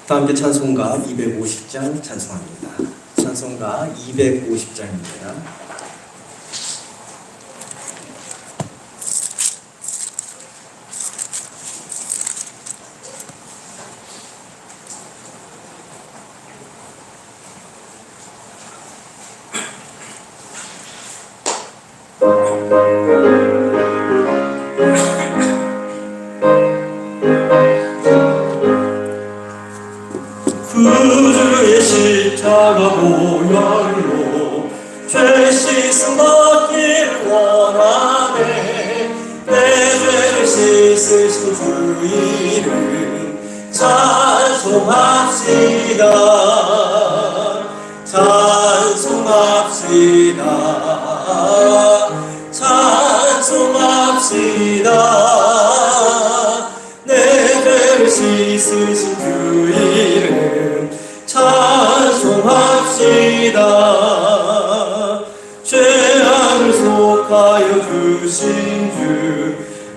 다 함께 찬송가 250장 찬송합니다. 찬송가 250장입니다. 구주의 십자가 보혈로 죄 씻음 받기를 원하네. 내 죄를 씻으신 주 이름 찬송합시다. 찬송합시다. 찬송합시다. 내 죄를 씻으신 주 이름 찬송합시다. 죄악을 속하여 주신 주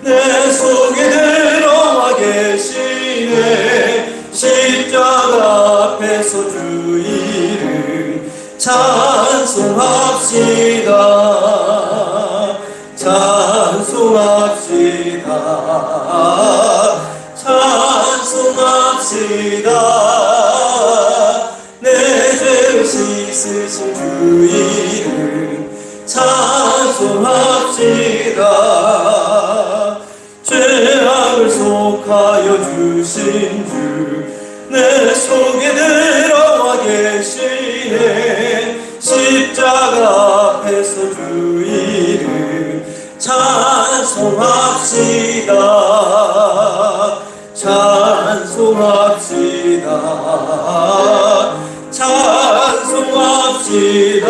내 속에 들어와 계시네. 십자가 앞에서 주 이름 찬송합시다. 찬송합시다. 찬송합시다. 내 죄를 씻으신 주 이름 찬송합시다. 죄악을 속하여 주신 주 내 속에 들어와 계시네. 십자가 앞에서 주 이름 찬송합시다. 찬송합시다. 찬송합시다.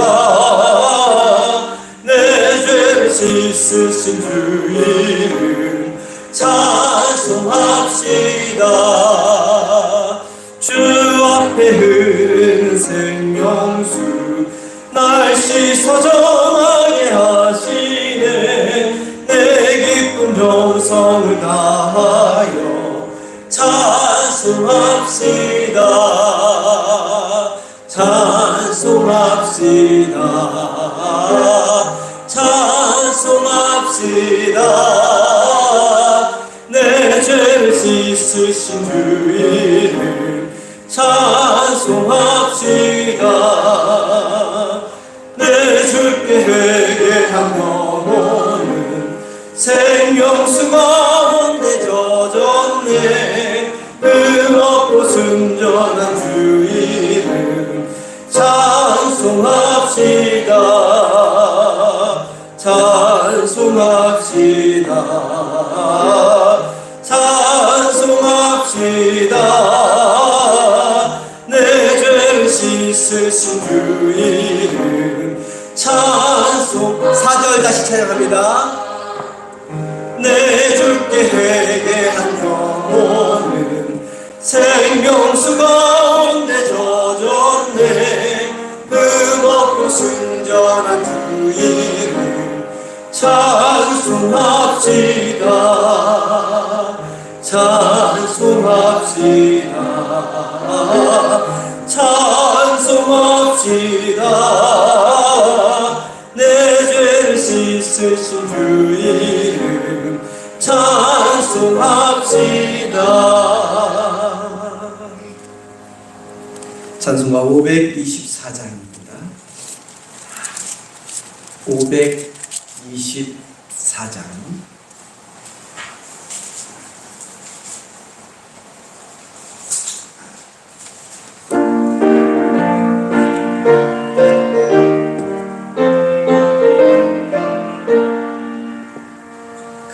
내 죄를 씻으신 주 이름 찬송합시다. 주 앞에 흐르는 생명수 날 씻어 정하게 하시네. 내 기쁜 정성을 다하여 찬송합시다. 찬송합시다. 찬송합시다. 내 죄를 씻으신 주 이름 찬송합시다. 내 주께 회개한 영혼은 생명수 가운데 젖었네. 흠없고 순전한 주 이름 찬송합시다. 찬송합시다. 찬송합시다. 내 죄를 씻으신 주 이름 찬송. 4절 다시 찬양합니다. 내 주께 회개한 영혼은 생명수 가운데 젖었네. 흠없고 순전한 주 이름 찬송합시다. 찬송합시다. 찬송합시다. 내 죄를 씻으신 주 이름 찬송합시다. 찬송가 524장입니다. 524장.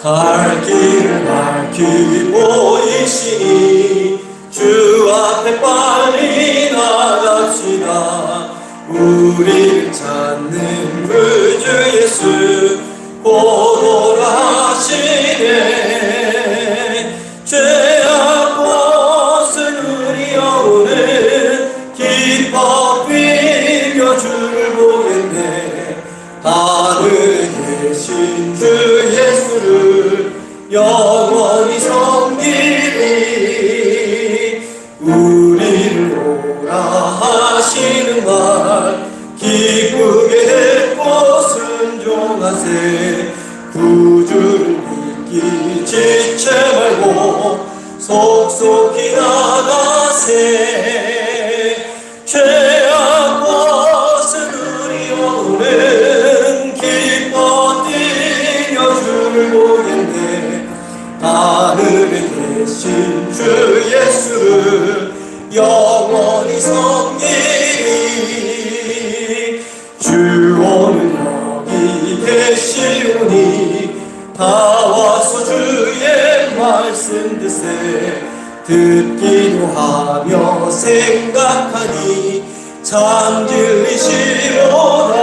갈 길을 밝히 보이시니 주 앞에 빨리 나갑시다. 우리를 찾는 그 주 예수 곧 오라 하시네. 죄악 벗은 우리 영혼은 기뻐 뛰며 주를 보겠네. 하늘에 계신 주 예수를 영원히 서 지체 말고 속속히 나가세. 죄악 벗은 우리 영혼은 기뻐 뛰며 주를 보겠네. 하늘에 계신 주 예수를 영원히 섬기리. 주 오늘 여기 계시오니 다 와서 주의 말씀 듣기도 하며 생각하니 참 진리시로다.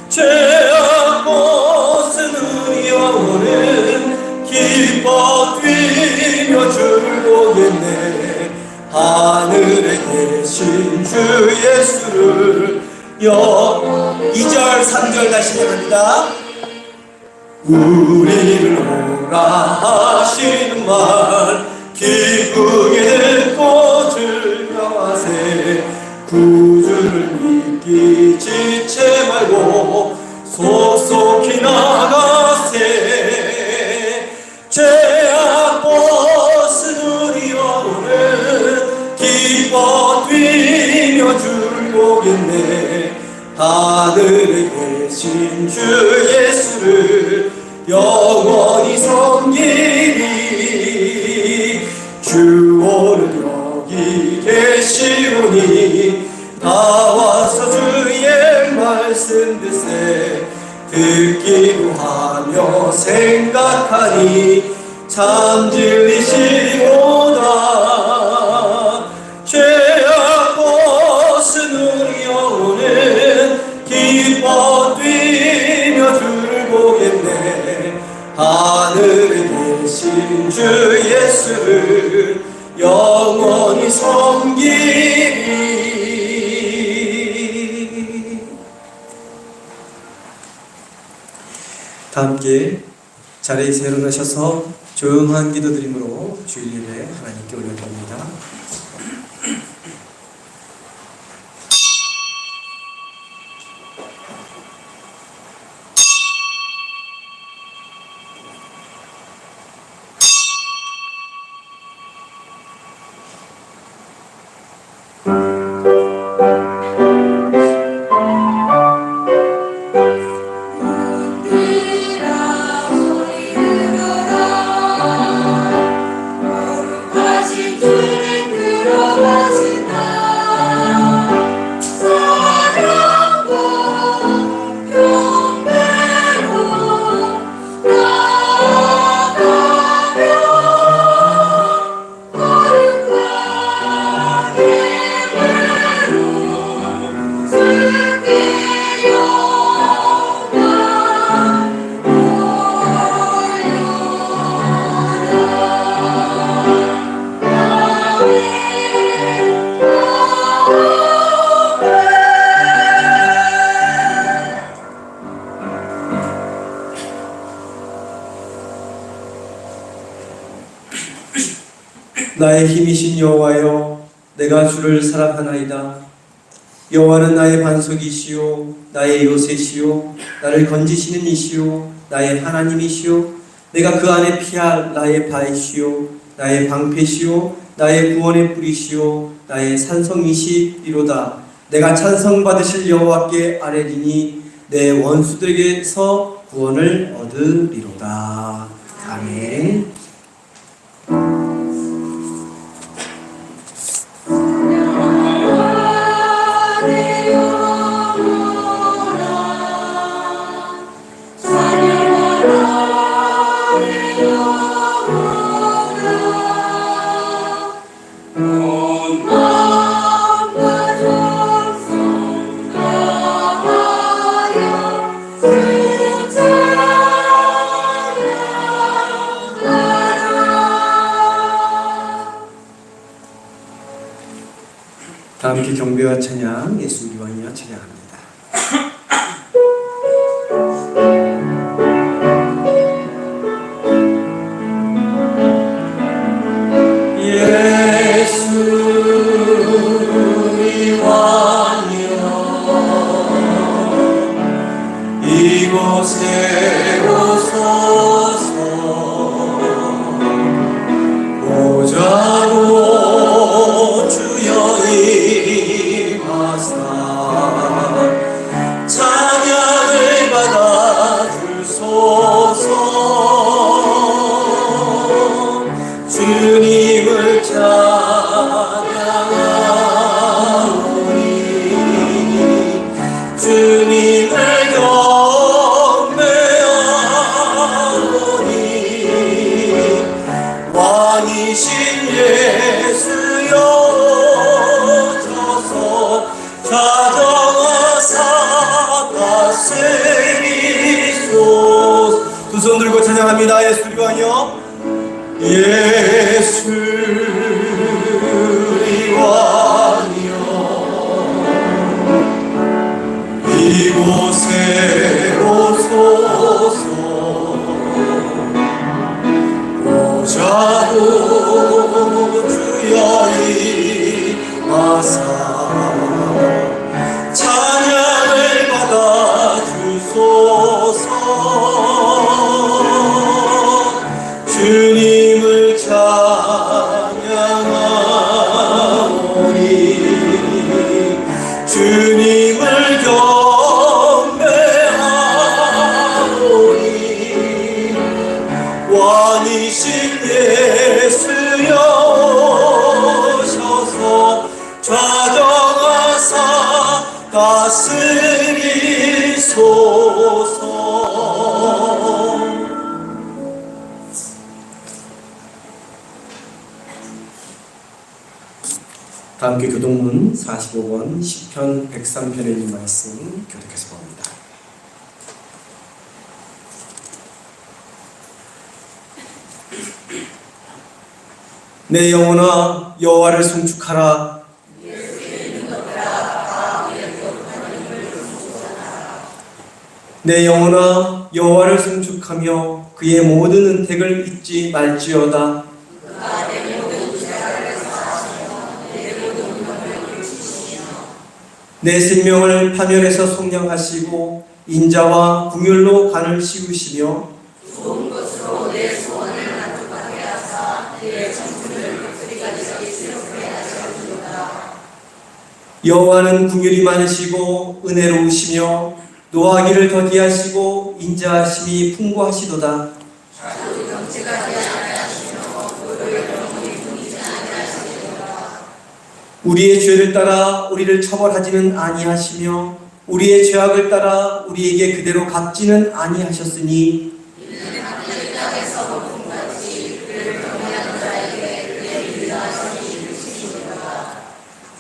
죄악 벗은 우리 영혼은 기뻐 뛰며 주를 보겠네. 하늘에 계신 주 예수를 2절 3절 다시 시작합니다. 우리를 오라 하시는 말 기쁘게 듣고 즐거워하세. 구주를 믿기 지체 말고 속속히 나가세. 죄악 벗은 우리 영혼은 기뻐 뛰며 주를 보겠네. 하늘에 계신 주 예수를 영원히 섬기리. 주 오늘 여기 계시오니 다 와서 주의 말씀 듣기도 하며 생각하니 참 진리시로다. 죄악 벗은 우리 영혼은 기뻐 뛰며 주를 보겠네. 하늘에 계신 주 예수를 영원히 섬기리. 다 함께 자리에서 일어나셔서 조용한 기도드림으로 주일 예배 하나님께 올려드립니다. 나의 힘이신 여호와여, 내가 주를 사랑하나이다. 여호와는 나의 반석이시요 나의 요새시요 나를 건지시는 이시요 나의 하나님이시요 내가 그 안에 피할 나의 바이시요 나의 방패시요 나의 구원의 뿌리시요 나의 산성이시리로다. 내가 찬송받으실 여호와께 아뢰리니 내 원수들에게서 구원을 얻으리로다. 아멘. 다 함께 경배와 찬양, 예수 우리왕이여 찬양합니다. 이곳에 오소서. 왕이신 예수여 오셔서 찾아와사 다스리소서. 두 손 들고 찬양합니다. 예수 우리 왕이여, 예수 우리 왕이여, 이곳에 오소서. 오자도 주여 임하사 찬양을 받아 주소서. 주님을 찬양하오니 주님을 경배하오니 왕이신 예수여 오셔서 좌정하사 다스리소서. 다 함께 교동문 45권 시편 103편에 있는 말씀 교독해서 봅니다. 내 영혼아 여호와를 송축하라. 내 영혼아 여호와를 송축하며 그의 모든 은택을 잊지 말지어다. 내 생명을 파멸해서 속량하시고 인자와 궁율로 간을 씌우시며 좋은 것으로 내 소원을 만족하게 하사 내 청춘을 끝까지 새롭게 하시옵소서. 여호와는 궁율이 많으시고 은혜로우시며 노하기를 더디하시고 인자하심이 풍부하시도다. 자주 정체하지 아니하시며 도로의 영혼이 끊이지 아니하시리로다. 우리의 죄를 따라 우리를 처벌하지는 아니하시며 우리의 죄악을 따라 우리에게 그대로 갚지는 아니하셨으니 이는 하늘의 땅에서 거품같이 그를 경외하는 자에게 그의 인자하심이 이루시리로다.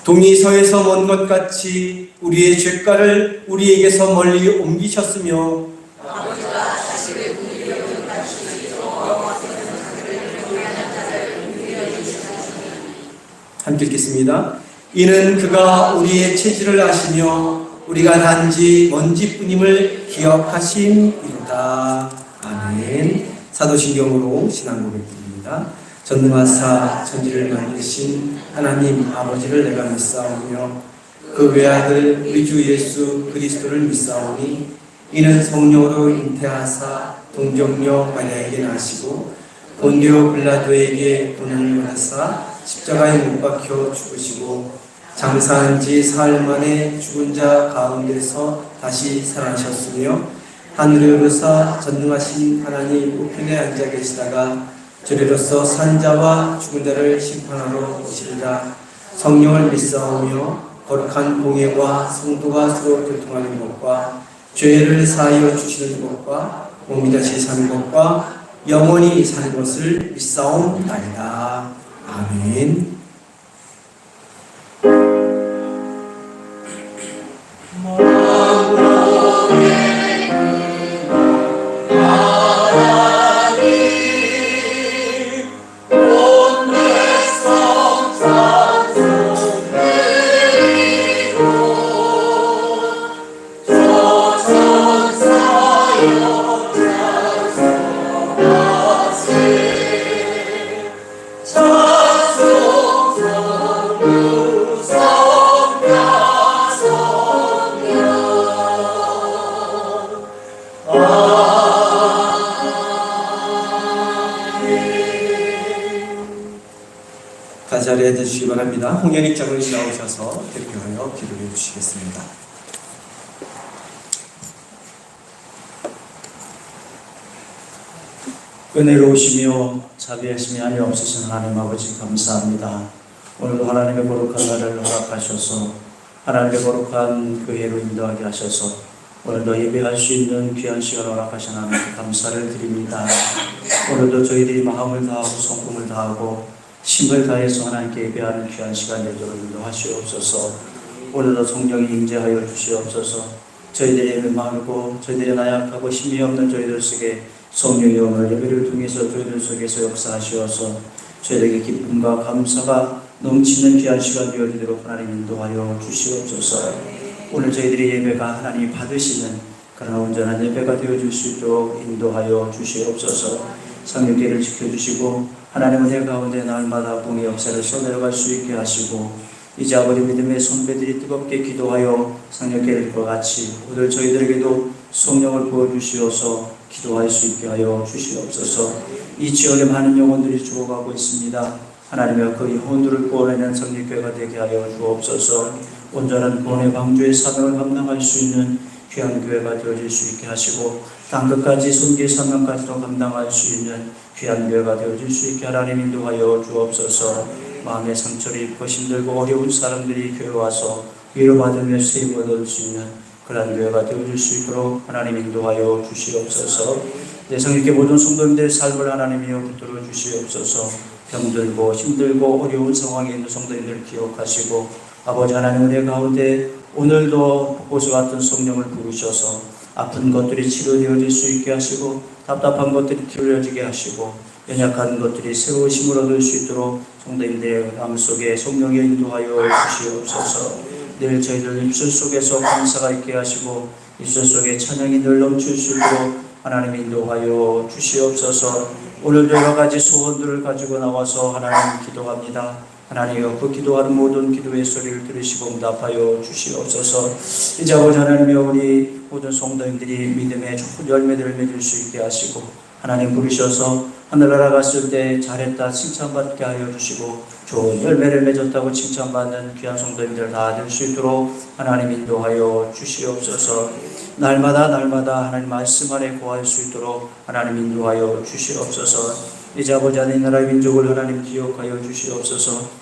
동이 서에서 먼 것 같이 우리의 죄가를 우리에게서 멀리 옮기셨으며 아버지가 자식을 궁일이 여긴 같이 여호와 같은 그를 경외하는 자를 궁일이 여기시나니. 함께 읽겠습니다. 이는 그가 우리의 체질을 아시며 우리가 단지 먼지뿐임을 기억하심이로다. 아멘. 사도신경으로 신앙 고백드립니다. 전능하사 천지를 만드신 하나님 아버지를 내가 믿사오며 그 외아들 우리 주 예수 그리스도를 믿사오니 이는 성령으로 잉태하사 동정녀 마리아에게 나시고 본디오 빌라도에게 고난을 받으사 십자가에 못 박혀 죽으시고 장사한 지 사흘 만에 죽은 자 가운데서 다시 살아나셨으며 하늘에 오르사 전능하신 하나님 우편에 앉아 계시다가 저리로서 산 자와 죽은 자를 심판하러 오시리라. 성령을 믿사오며 거룩한 공예와 성도가 서로 교통하는 것과 죄를 사하여 주시는 것과 몸이 다시 사는 것과 영원히 사는 것을 믿사옵나이다. 아멘. 다 자리에 앉아주시기 바랍니다. 홍현익 장로님 나오셔서 대표하여 기도해 주시겠습니다. 은혜로우시며 자비하심이 아니 없으신 하나님 아버지 감사합니다. 오늘도 하나님의 거룩한 날을 허락하셔서 하나님의 거룩한 교회로 인도하게 하셔서 오늘도 예배할 수 있는 귀한 시간을 허락하신 하나님께 감사를 드립니다. 오늘도 저희들이 마음을 다하고 성품을 다하고 힘을 다해서 하나님께 예배하는 귀한 시간 되도록 인도하시옵소서. 오늘도 성령이 임재하여 주시옵소서. 저희들의 메마르고 저희들의 나약하고 힘이 없는 저희들 속에 성령이 오늘 예배를 통해서 저희들 속에서 역사하시어서 저희들에게 기쁨과 감사가 넘치는 귀한 시간 되어지도록 하나님 인도하여 주시옵소서. 오늘 저희들의 예배가 하나님이 받으시는 그러나 온전한 예배가 되어줄 수 있도록 인도하여 주시옵소서. 상륙계를 지켜주시고 하나님 은혜 가운데 날마다 공의 역사를 써내려갈 수 있게 하시고 이제 아버지 믿음의 선배들이 뜨겁게 기도하여 상륙계를 것 같이 오늘 저희들에게도 성령을 부어주시어서 기도할 수 있게 하여 주시옵소서. 이 지역에 많은 영혼들이 죽어가고 있습니다. 하나님의 그 영혼들을 구원하는 상륙교회가 되게 하여 주옵소서. 온전한 구원의 방주의 사명을 감당할 수 있는 귀한 교회가 되어질 수 있게 하시고 땅끝까지 손길 사명까지도 감당할 수 있는 귀한 교회가 되어질 수 있게 하나님 인도하여 주옵소서. 마음의 상처를 입고 힘들고 어려운 사람들이 교회 와서 위로받으며 세임을 얻을 수 있는 그러한 교회가 되어질 수 있도록 하나님 인도하여 주시옵소서. 내 성령께 모든 성도님들의 삶을 하나님이여 붙들어 주시옵소서. 병들고 힘들고 어려운 상황에 있는 성도님들을 기억하시고 아버지 하나님 은혜 가운데 오늘도 보수 같은 성령을 부르셔서 아픈 것들이 치료되어질 수 있게 하시고 답답한 것들이 튀어지게 하시고 연약한 것들이 새로운 힘을 얻을 수 있도록 성도님들의 마음속에 성령이 인도하여 주시옵소서. 늘 저희들 입술 속에서 감사가 있게 하시고 입술 속에 찬양이 늘 넘칠 수 있도록 하나님 인도하여 주시옵소서. 오늘도 여러 가지 소원들을 가지고 나와서 하나님 기도합니다. 하나님 그 기도하는 모든 기도의 소리를 들으시고 응답하여 주시옵소서. 이제 아버지 하나님이여 우리 모든 성도님들이 믿음의 좋은 열매들을 맺을 수 있게 하시고 하나님 부르셔서 하늘나라 갔을 때 잘했다 칭찬받게 하여 주시고 좋은 열매를 맺었다고 칭찬받는 귀한 성도님들 다 될 수 있도록 하나님 인도하여 주시옵소서. 날마다 하나님 말씀 안에 거할 수 있도록 하나님 인도하여 주시옵소서. 이제 아버지 하나님 나라의 민족을 하나님 기억하여 주시옵소서.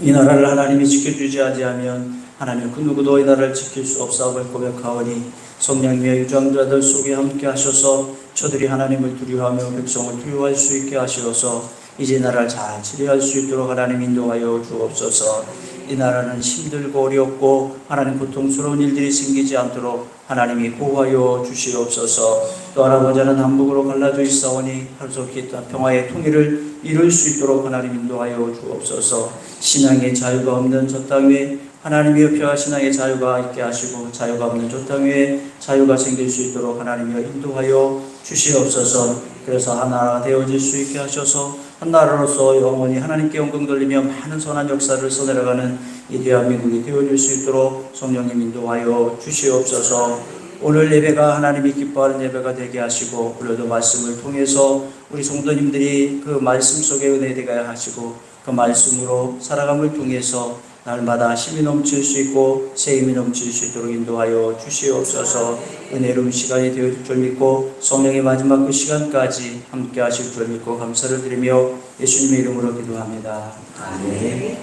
이 나라를 하나님이 지켜주지 아니하면 하나님 그 누구도 이 나라를 지킬 수 없사옵을 고백하오니 성령님의 유전자들 속에 함께 하셔서 저들이 하나님을 두려워하며 백성을 두려워할 수 있게 하시어서 이제 나라를 잘 치료할 수 있도록 하나님 인도하여 주옵소서. 이 나라는 힘들고 어렵고 하나님 고통스러운 일들이 생기지 않도록 하나님이 보호하여 주시옵소서. 또 할아버지는 남북으로 갈라져 있사오니 하루속히 평화의 통일을 이룰 수 있도록 하나님 인도하여 주옵소서. 신앙의 자유가 없는 저 땅에 하나님이 옆에 신앙의 자유가 있게 하시고 자유가 없는 저 땅에 자유가 생길 수 있도록 하나님이 인도하여 주시옵소서. 그래서 하나가 되어질 수 있게 하셔서 한 나라로서 영원히 하나님께 영광 돌리며 많은 선한 역사를 써내려가는 이 대한민국이 되어질 수 있도록 성령님 인도하여 주시옵소서. 오늘 예배가 하나님이 기뻐하는 예배가 되게 하시고 오늘도 말씀을 통해서 우리 성도님들이 그 말씀 속에 은혜되게 하시고 그 말씀으로 살아감을 통해서 날마다 힘이 넘칠 수 있고 세임이 넘칠 수 있도록 인도하여 주시옵소서. 은혜로운 시간이 되어질 줄 믿고 성령의 마지막 그 시간까지 함께 하실 줄 믿고 감사를 드리며 예수님의 이름으로 기도합니다. 아멘.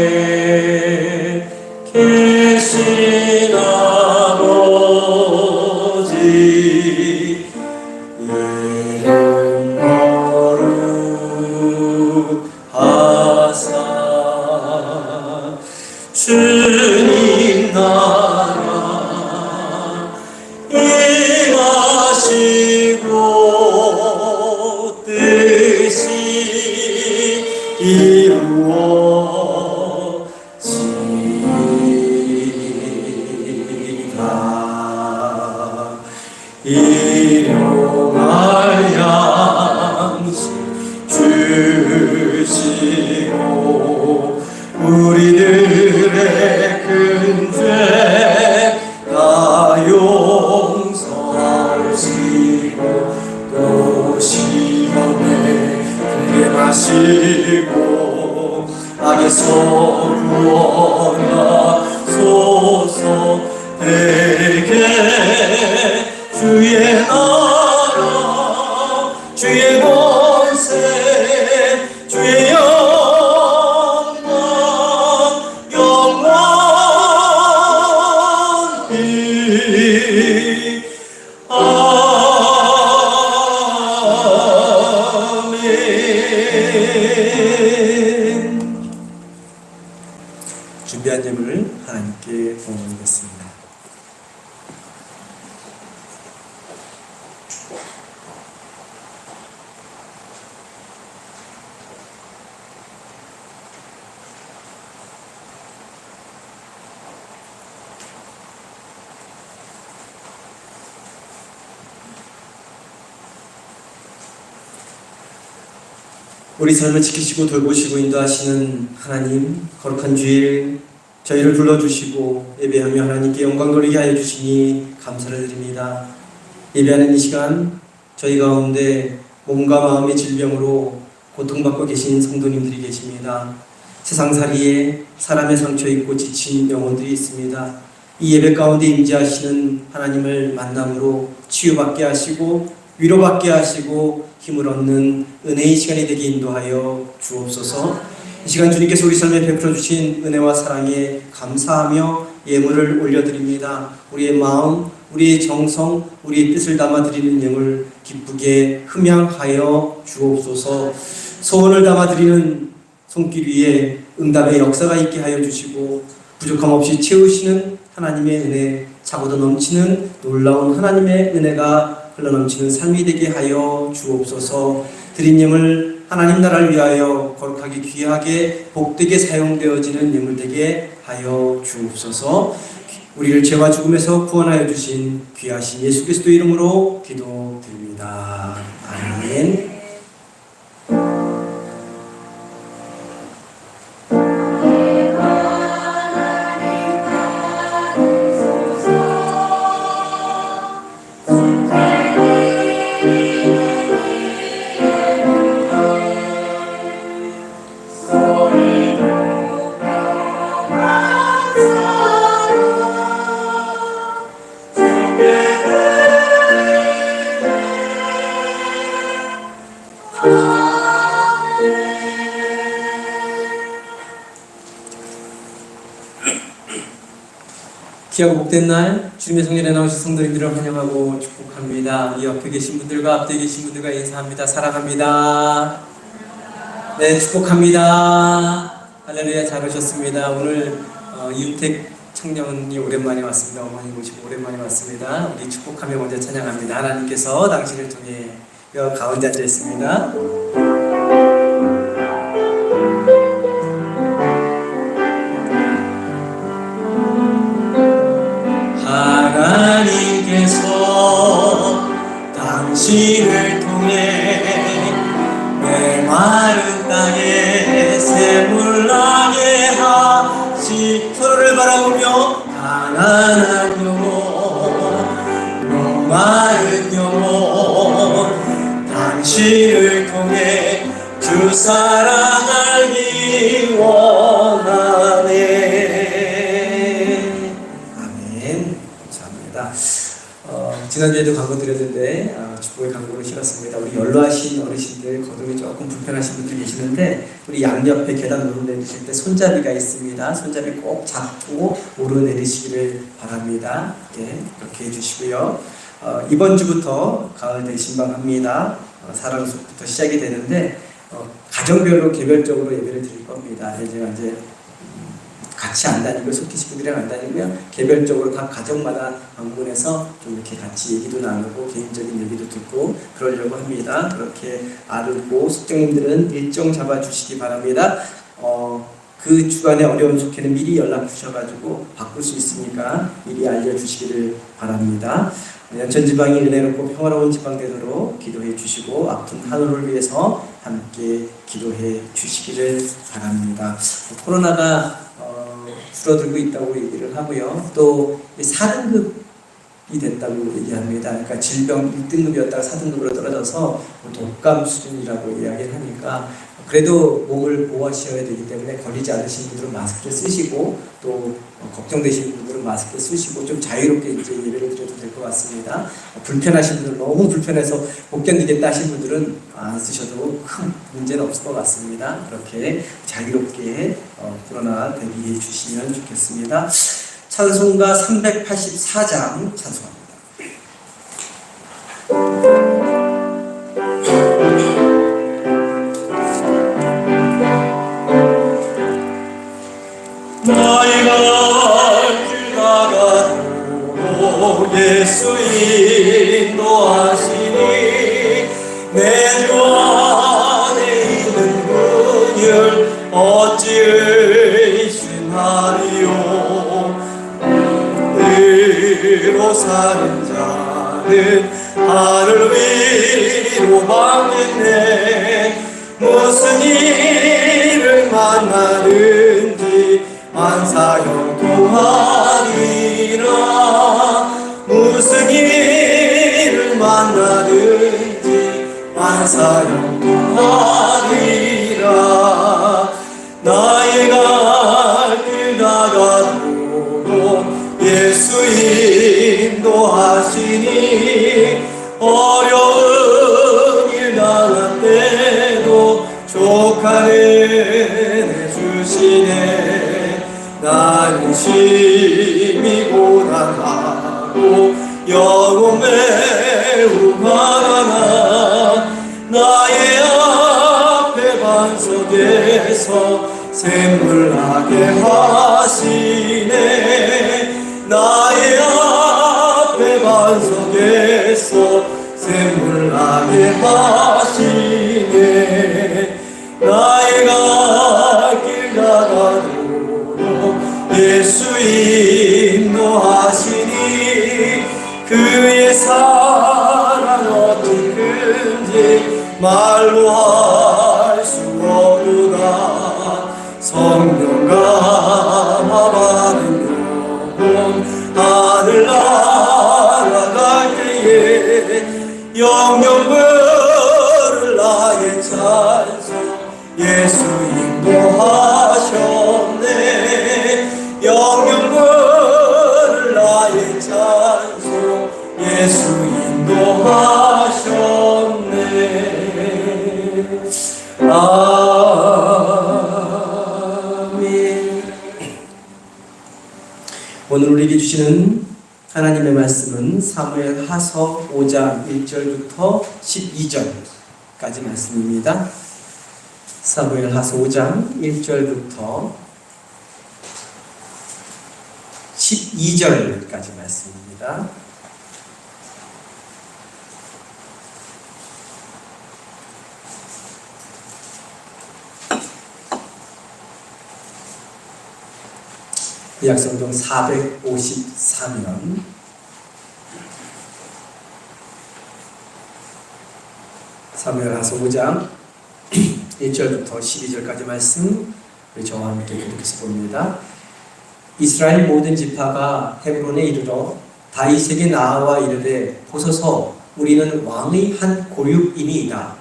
하늘에 계신 아버지 이름 거룩하사 주님 나라 임하시고 뜻이 이루어지리라. 일용할 양식 주시고 우리들의 큰 죄 다 용서하시고 또 시험에 들게 마시고 악에서 구원하소서. 되게 주의 나라 주의 권세 주의 영광 우리 삶을 지키시고 돌보시고 인도하시는 하나님, 거룩한 주일 저희를 불러주시고 예배하며 하나님께 영광 돌리게 하여 주시니 감사를 드립니다. 예배하는 이 시간 저희 가운데 몸과 마음의 질병으로 고통받고 계신 성도님들이 계십니다. 세상살이에 사람의 상처 입고 지친 영혼들이 있습니다. 이 예배 가운데 임재하시는 하나님을 만남으로 치유받게 하시고 위로받게 하시고 힘을 얻는 은혜의 시간이 되게 인도하여 주옵소서. 이 시간 주님께서 우리 삶에 베풀어 주신 은혜와 사랑에 감사하며 예물을 올려드립니다. 우리의 마음, 우리의 정성, 우리의 뜻을 담아드리는 예물 기쁘게 흠양하여 주옵소서. 소원을 담아드리는 손길 위에 응답의 역사가 있게 하여 주시고 부족함 없이 채우시는 하나님의 은혜, 차고도 넘치는 놀라운 하나님의 은혜가 흘러넘치는 삶이 되게 하여 주옵소서. 드린 예물 하나님 나라를 위하여 거룩하게 귀하게 복되게 사용되어지는 예물 되게 하여 주옵소서. 우리를 죄와 죽음에서 구원하여 주신 귀하신 예수 그리스도 이름으로 기도드립니다. 아멘. 귀하고 복된 날 주님의 성전에 나오신 성도님들을 환영하고 축복합니다. 이 옆에 계신 분들과 앞에 계신 분들과 인사합니다. 사랑합니다. 네, 축복합니다. 할렐루야, 잘 오셨습니다. 오늘 이윤택 청년이 오랜만에 왔습니다. 어머니 모시고 오랜만에 왔습니다. 우리 축복하며 먼저 찬양합니다. 하나님께서 당신을 통해 가운데 앉아 있습니다. 하나님께서 당신을 통해 내 마른 땅에 샘물 나게 하시. 서로를 바라보며 가난한 영혼, 목마른 영혼, 당신을 통해 주 사랑 알기 원하네. 지난주에도 광고 드렸는데 축복의 광고를 실었습니다. 우리 연로하신 어르신들 걸음이 조금 불편하신 분들이 계시는데 우리 양옆에 계단 오르내리실 때 손잡이가 있습니다. 손잡이 꼭 잡고 오르내리시기를 바랍니다. 네, 이렇게 해주시고요. 이번 주부터 가을 대신방합니다. 사랑숲부터 시작이 되는데 가정별로 개별적으로 예배를 드릴 겁니다. 제가 이제 같이 안 다니고 속히 식구들이랑 안 다니고요. 개별적으로 각 가정마다 방문해서 좀 이렇게 같이 얘기도 나누고 개인적인 얘기도 듣고 그러려고 합니다. 그렇게 아르고 숙장님들은 일정 잡아주시기 바랍니다. 그 주간에 어려운 속회는 미리 연락 주셔가지고 바꿀 수 있으니까 미리 알려주시기를 바랍니다. 연천지방이 은혜롭고 평화로운 지방 되도록 기도해 주시고 아픈 하루를 위해서 함께 기도해 주시기를 바랍니다. 코로나가 줄어들고 있다고 얘기를 하고요. 또 4등급이 됐다고 얘기합니다. 그러니까 질병 1등급이었다가 4등급으로 떨어져서 독감 수준이라고 이야기를 하니까 그래도 몸을 보호하셔야 되기 때문에 걸리지 않으신 분들은 마스크를 쓰시고 또 걱정되시는 분들은 마스크를 쓰시고 좀 자유롭게 이제 예배를 드려도 될 것 같습니다. 불편하신 분들, 너무 불편해서 못 견디겠다 하신 분들은 안 쓰셔도 큰 문제는 없을 것 같습니다. 그렇게 자유롭게 코로나 대비해 주시면 좋겠습니다. 찬송가 384장 찬송합니다. 너희가 길 가가도 예수 인도하시니 내 주 안에 있는 분을 어찌 의심하리요. 의로 사는 자는 하늘 위로 받겠네. 무슨 일을 만나든지 만사형통하리라. 무슨 일을 만나든지 만사형통하리라. 나의 갈 길 다가도록 예수 인도하시니 어려운 일 당할 때도 족한 은혜 주시네. 나는 심히 고단하고 영혼 매우 가난한 나의 앞에 반석에서 샘물나게 하시네. 나의 앞에 반석에서 샘물나게 하시네. 나의 갈 길 다가도록 예수 인도하시니 그의 사랑 어떤 큰지 말로 할 수 없도다. 성령 감화받은 영혼 하늘 날아갈 때에 영영 부를 나의 찬송 예수 인도하셨네. 영영 부를 나의 찬송 예수 인도하셨네. 아멘. 오늘 우리에게 주시는 하나님의 말씀은 사무엘 하서 5장 1절부터 12절까지 말씀입니다. 사무엘 하서 5장 1절부터 12절까지 말씀입니다. 구약성경 454면 사무엘하서 5장 1절부터 12절까지 말씀 우리 저와 함께 교독해서 봅니다. 이스라엘 모든 지파가 헤브론에 이르러 다윗에게 나아와 이르되 보소서 우리는 왕의 한 고육이니이다.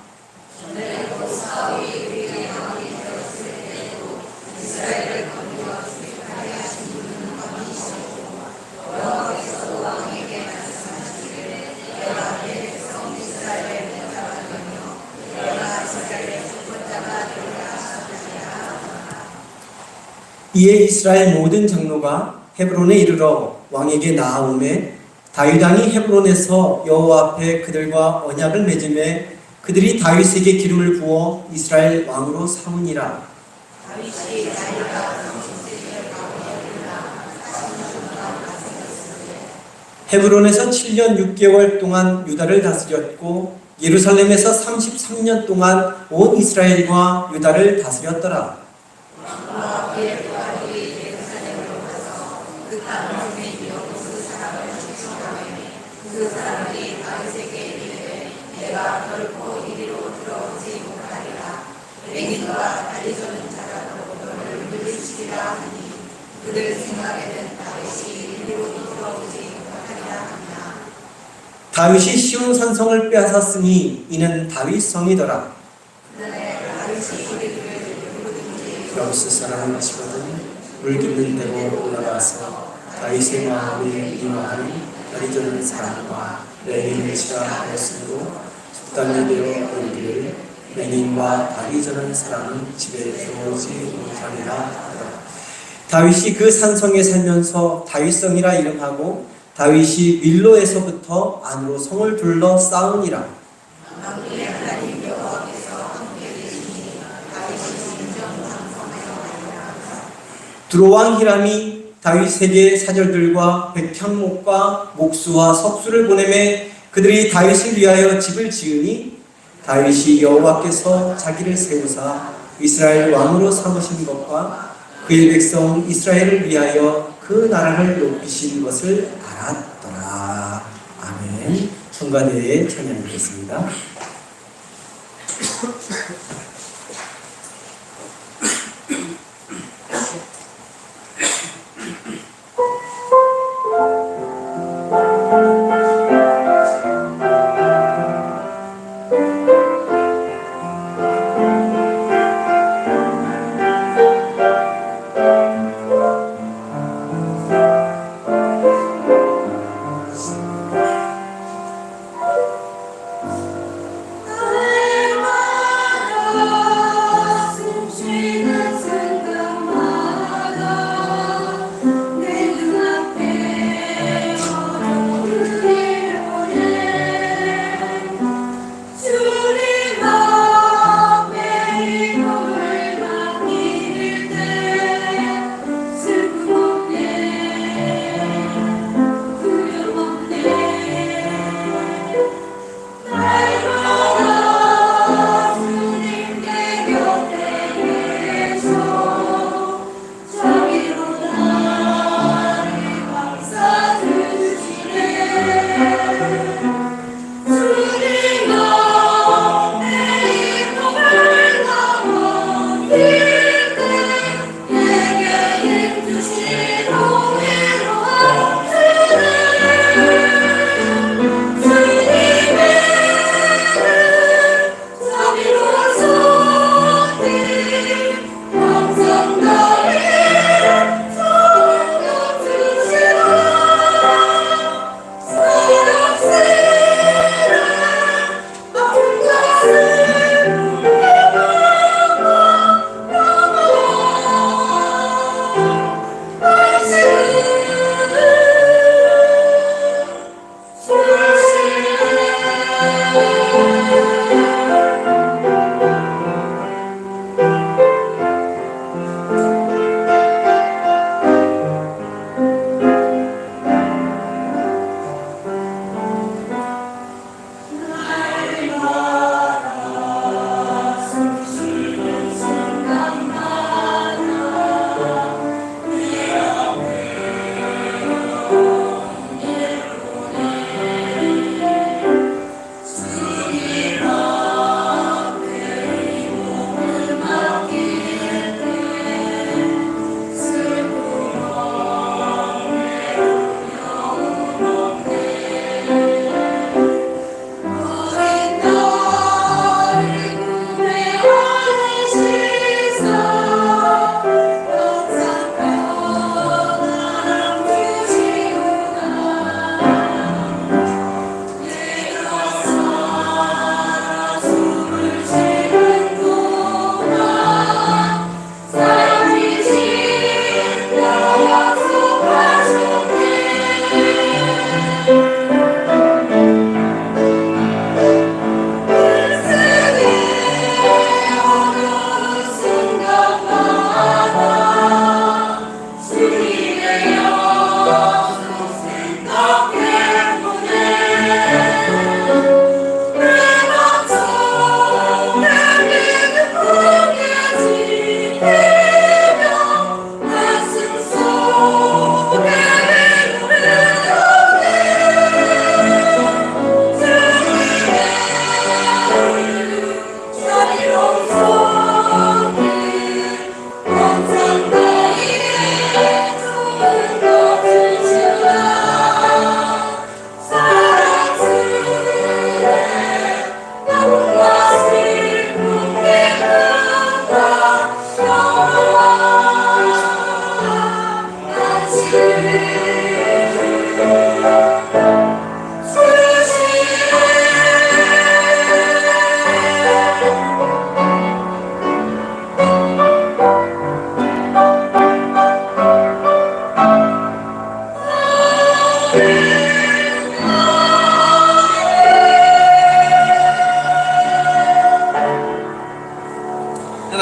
이에 이스라엘 모든 장로가 헤브론에 이르러 왕에게 나아오매 다윗 왕이 헤브론에서 여호와 앞에 그들과 언약을 맺음에 그들이 다윗에게 기름을 부어 이스라엘 왕으로 삼으니라. 헤브론에서 7년 6개월 동안 유다를 다스렸고 예루살렘에서 33년 동안 온 이스라엘과 유다를 다스렸더라. 그 사람들이 다윗에게 이르되 내가 결코 이리로 들어오지 못하리라. 맹인과 다리 저는 자가 너를 물리치리라 하니 그들 생각에는 다윗이 이리로 들어오지 못하리라 하니라. 다윗이 시온 산성을 빼앗았으니 이는 다윗 성이더라. 그날에 다윗이 이르기를 누구든지 여호스 사람을 치거든 물깃는 데로 올라가서 다윗의 마음에 임하니 다리 저는 사람과 맹인을 치라 하였으므로 숙당이 되어 이르기를 맹인과 다리 저는 사람은 집에 들어오지 못하리라. 다윗이 그 산성에 살면서 다윗성이라 이름하고 다윗이 밀로에서부터 안으로 성을 둘러 쌓으니라. 만군의 하나님 여호와께서 함께 계시니 다윗이 진정한 성에서 아니라. 두로왕 히람이 다윗에게 사절들과 백향목과 목수와 석수를 보내매 그들이 다윗을 위하여 집을 지으니 다윗이 여호와께서 자기를 세우사 이스라엘 왕으로 삼으신 것과 그의 백성 이스라엘을 위하여 그 나라를 높이신 것을 알았더라. 아멘. 성가대의 찬양이겠습니다.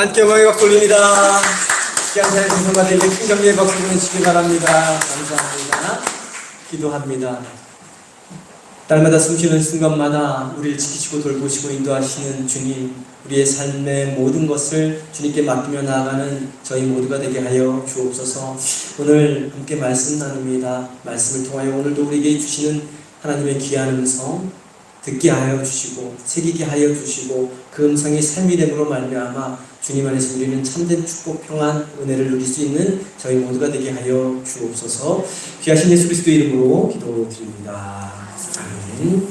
함께 영광의 박수 올립니다. 귀한 사회 구성가들 큰 격려의 박수 보내주시기 바랍니다. 감사합니다. 기도합니다. 날마다 숨쉬는 순간마다 우리를 지키시고 돌보시고 인도하시는 주님, 우리의 삶의 모든 것을 주님께 맡기며 나아가는 저희 모두가 되게 하여 주옵소서. 오늘 함께 말씀 나눕니다. 말씀을 통하여 오늘도 우리에게 주시는 하나님의 귀한 음성 듣게 하여 주시고 새기게 하여 주시고 그 음성이 삶이 됨으로 말미암아 주님 안에서 우리는 참된 축복, 평안, 은혜를 누릴 수 있는 저희 모두가 되게 하여 주옵소서. 귀하신 예수 그리스도 이름으로 기도드립니다. 아멘.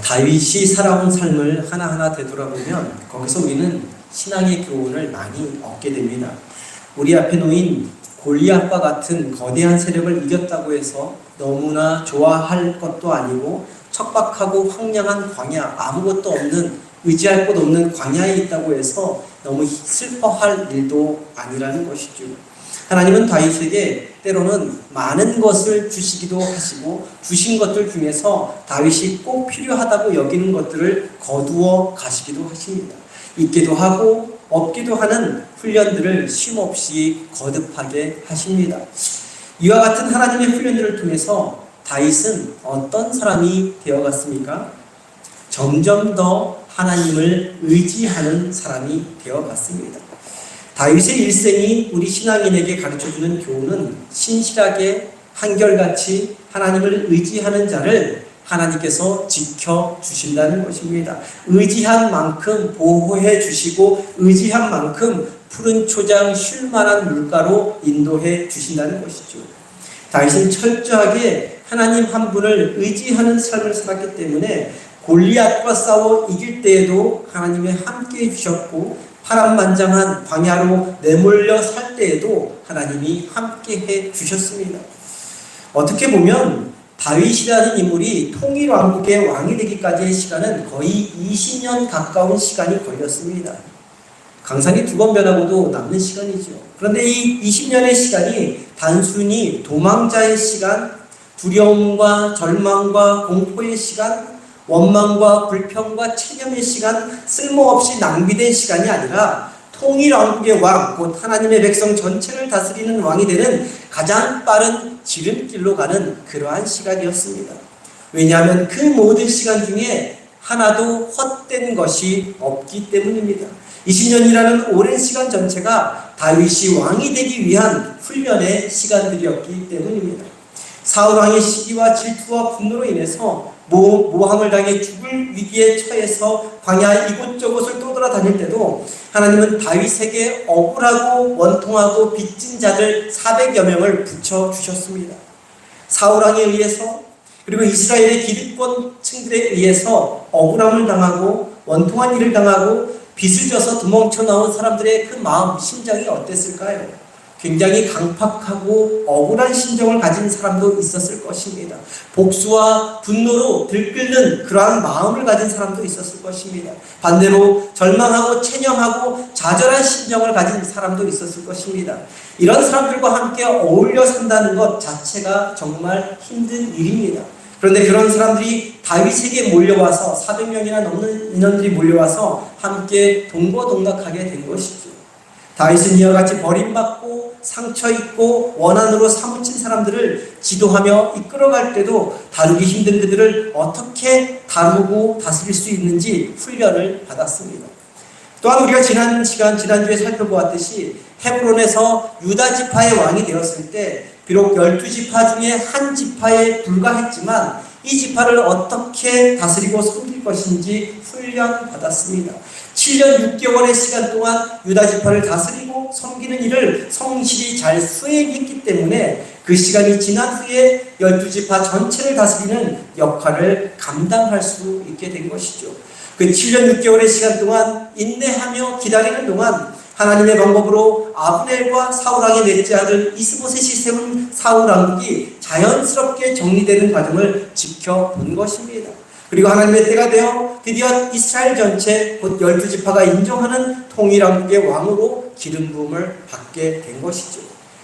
다윗이 살아온 삶을 하나하나 되돌아보면 거기서 우리는 신앙의 교훈을 많이 얻게 됩니다. 우리 앞에 놓인 골리앗과 같은 거대한 세력을 이겼다고 해서 너무나 좋아할 것도 아니고 척박하고 황량한 광야, 아무것도 없는, 의지할 곳 없는 광야에 있다고 해서 너무 슬퍼할 일도 아니라는 것이죠. 하나님은 다윗에게 때로는 많은 것을 주시기도 하시고 주신 것들 중에서 다윗이 꼭 필요하다고 여기는 것들을 거두어 가시기도 하십니다. 있기도 하고 없기도 하는 훈련들을 쉼없이 거듭하게 하십니다. 이와 같은 하나님의 훈련들을 통해서 다윗은 어떤 사람이 되어갔습니까? 점점 더 하나님을 의지하는 사람이 되어갔습니다. 다윗의 일생이 우리 신앙인에게 가르쳐주는 교훈은 신실하게 한결같이 하나님을 의지하는 자를 하나님께서 지켜주신다는 것입니다. 의지한 만큼 보호해 주시고 의지한 만큼 푸른 초장 쉴만한 물가로 인도해 주신다는 것이죠. 다윗은 철저하게 하나님 한 분을 의지하는 삶을 살았기 때문에 골리앗과 싸워 이길 때에도 하나님이 함께해 주셨고 파란만장한 광야로 내몰려 살 때에도 하나님이 함께해 주셨습니다. 어떻게 보면 다윗이라는 인물이 통일왕국의 왕이 되기까지의 시간은 거의 20년 가까운 시간이 걸렸습니다. 강산이 2번 변하고도 남는 시간이죠. 그런데 이 20년의 시간이 단순히 도망자의 시간, 두려움과 절망과 공포의 시간, 원망과 불평과 체념의 시간, 쓸모없이 낭비된 시간이 아니라 통일왕국의 왕, 곧 하나님의 백성 전체를 다스리는 왕이 되는 가장 빠른 지름길로 가는 그러한 시간이었습니다. 왜냐하면 그 모든 시간 중에 하나도 헛된 것이 없기 때문입니다. 20년이라는 오랜 시간 전체가 다윗이 왕이 되기 위한 훈련의 시간들이었기 때문입니다. 사울 왕의 시기와 질투와 분노로 인해서 모함을 당해 죽을 위기에 처해서 광야 이곳저곳을 떠돌아다닐 때도 하나님은 다윗에게 억울하고 원통하고 빚진 자들 400여 명을 붙여주셨습니다. 사울 왕에 의해서 그리고 이스라엘의 기득권층들에 의해서 억울함을 당하고 원통한 일을 당하고 빚을 져서 도망쳐 나온 사람들의 그 마음, 심정이 어땠을까요? 굉장히 강팍하고 억울한 심정을 가진 사람도 있었을 것입니다. 복수와 분노로 들끓는 그러한 마음을 가진 사람도 있었을 것입니다. 반대로 절망하고 체념하고 좌절한 심정을 가진 사람도 있었을 것입니다. 이런 사람들과 함께 어울려 산다는 것 자체가 정말 힘든 일입니다. 그런데 그런 사람들이 다윗에게 몰려와서 400명이나 넘는 인원들이 몰려와서 함께 동거동락하게 된 것이죠. 다윗은 이와 같이 버림받고 상처입고 원한으로 사무친 사람들을 지도하며 이끌어갈 때도 다루기 힘든 그들을 어떻게 다루고 다스릴 수 있는지 훈련을 받았습니다. 또한 우리가 지난주에 살펴보았듯이 헤브론에서 유다 지파의 왕이 되었을 때 비록 12지파 중에 한 지파에 불과했지만 이 지파를 어떻게 다스리고 섬길 것인지 훈련받았습니다. 7년 6개월의 시간 동안 유다 지파를 다스리고 섬기는 일을 성실히 잘 수행했기 때문에 그 시간이 지난 후에 12지파 전체를 다스리는 역할을 감당할 수 있게 된 것이죠. 그 7년 6개월의 시간 동안 인내하며 기다리는 동안 하나님의 방법으로 아브넬과 사울왕의 넷째 아들 이스보셋이 세운 사울왕국이 자연스럽게 정리되는 과정을 지켜본 것입니다. 그리고 하나님의 때가 되어 드디어 이스라엘 전체 곧 12지파가 인정하는 통일왕국의 왕으로 기름 부음을 받게 된 것이죠.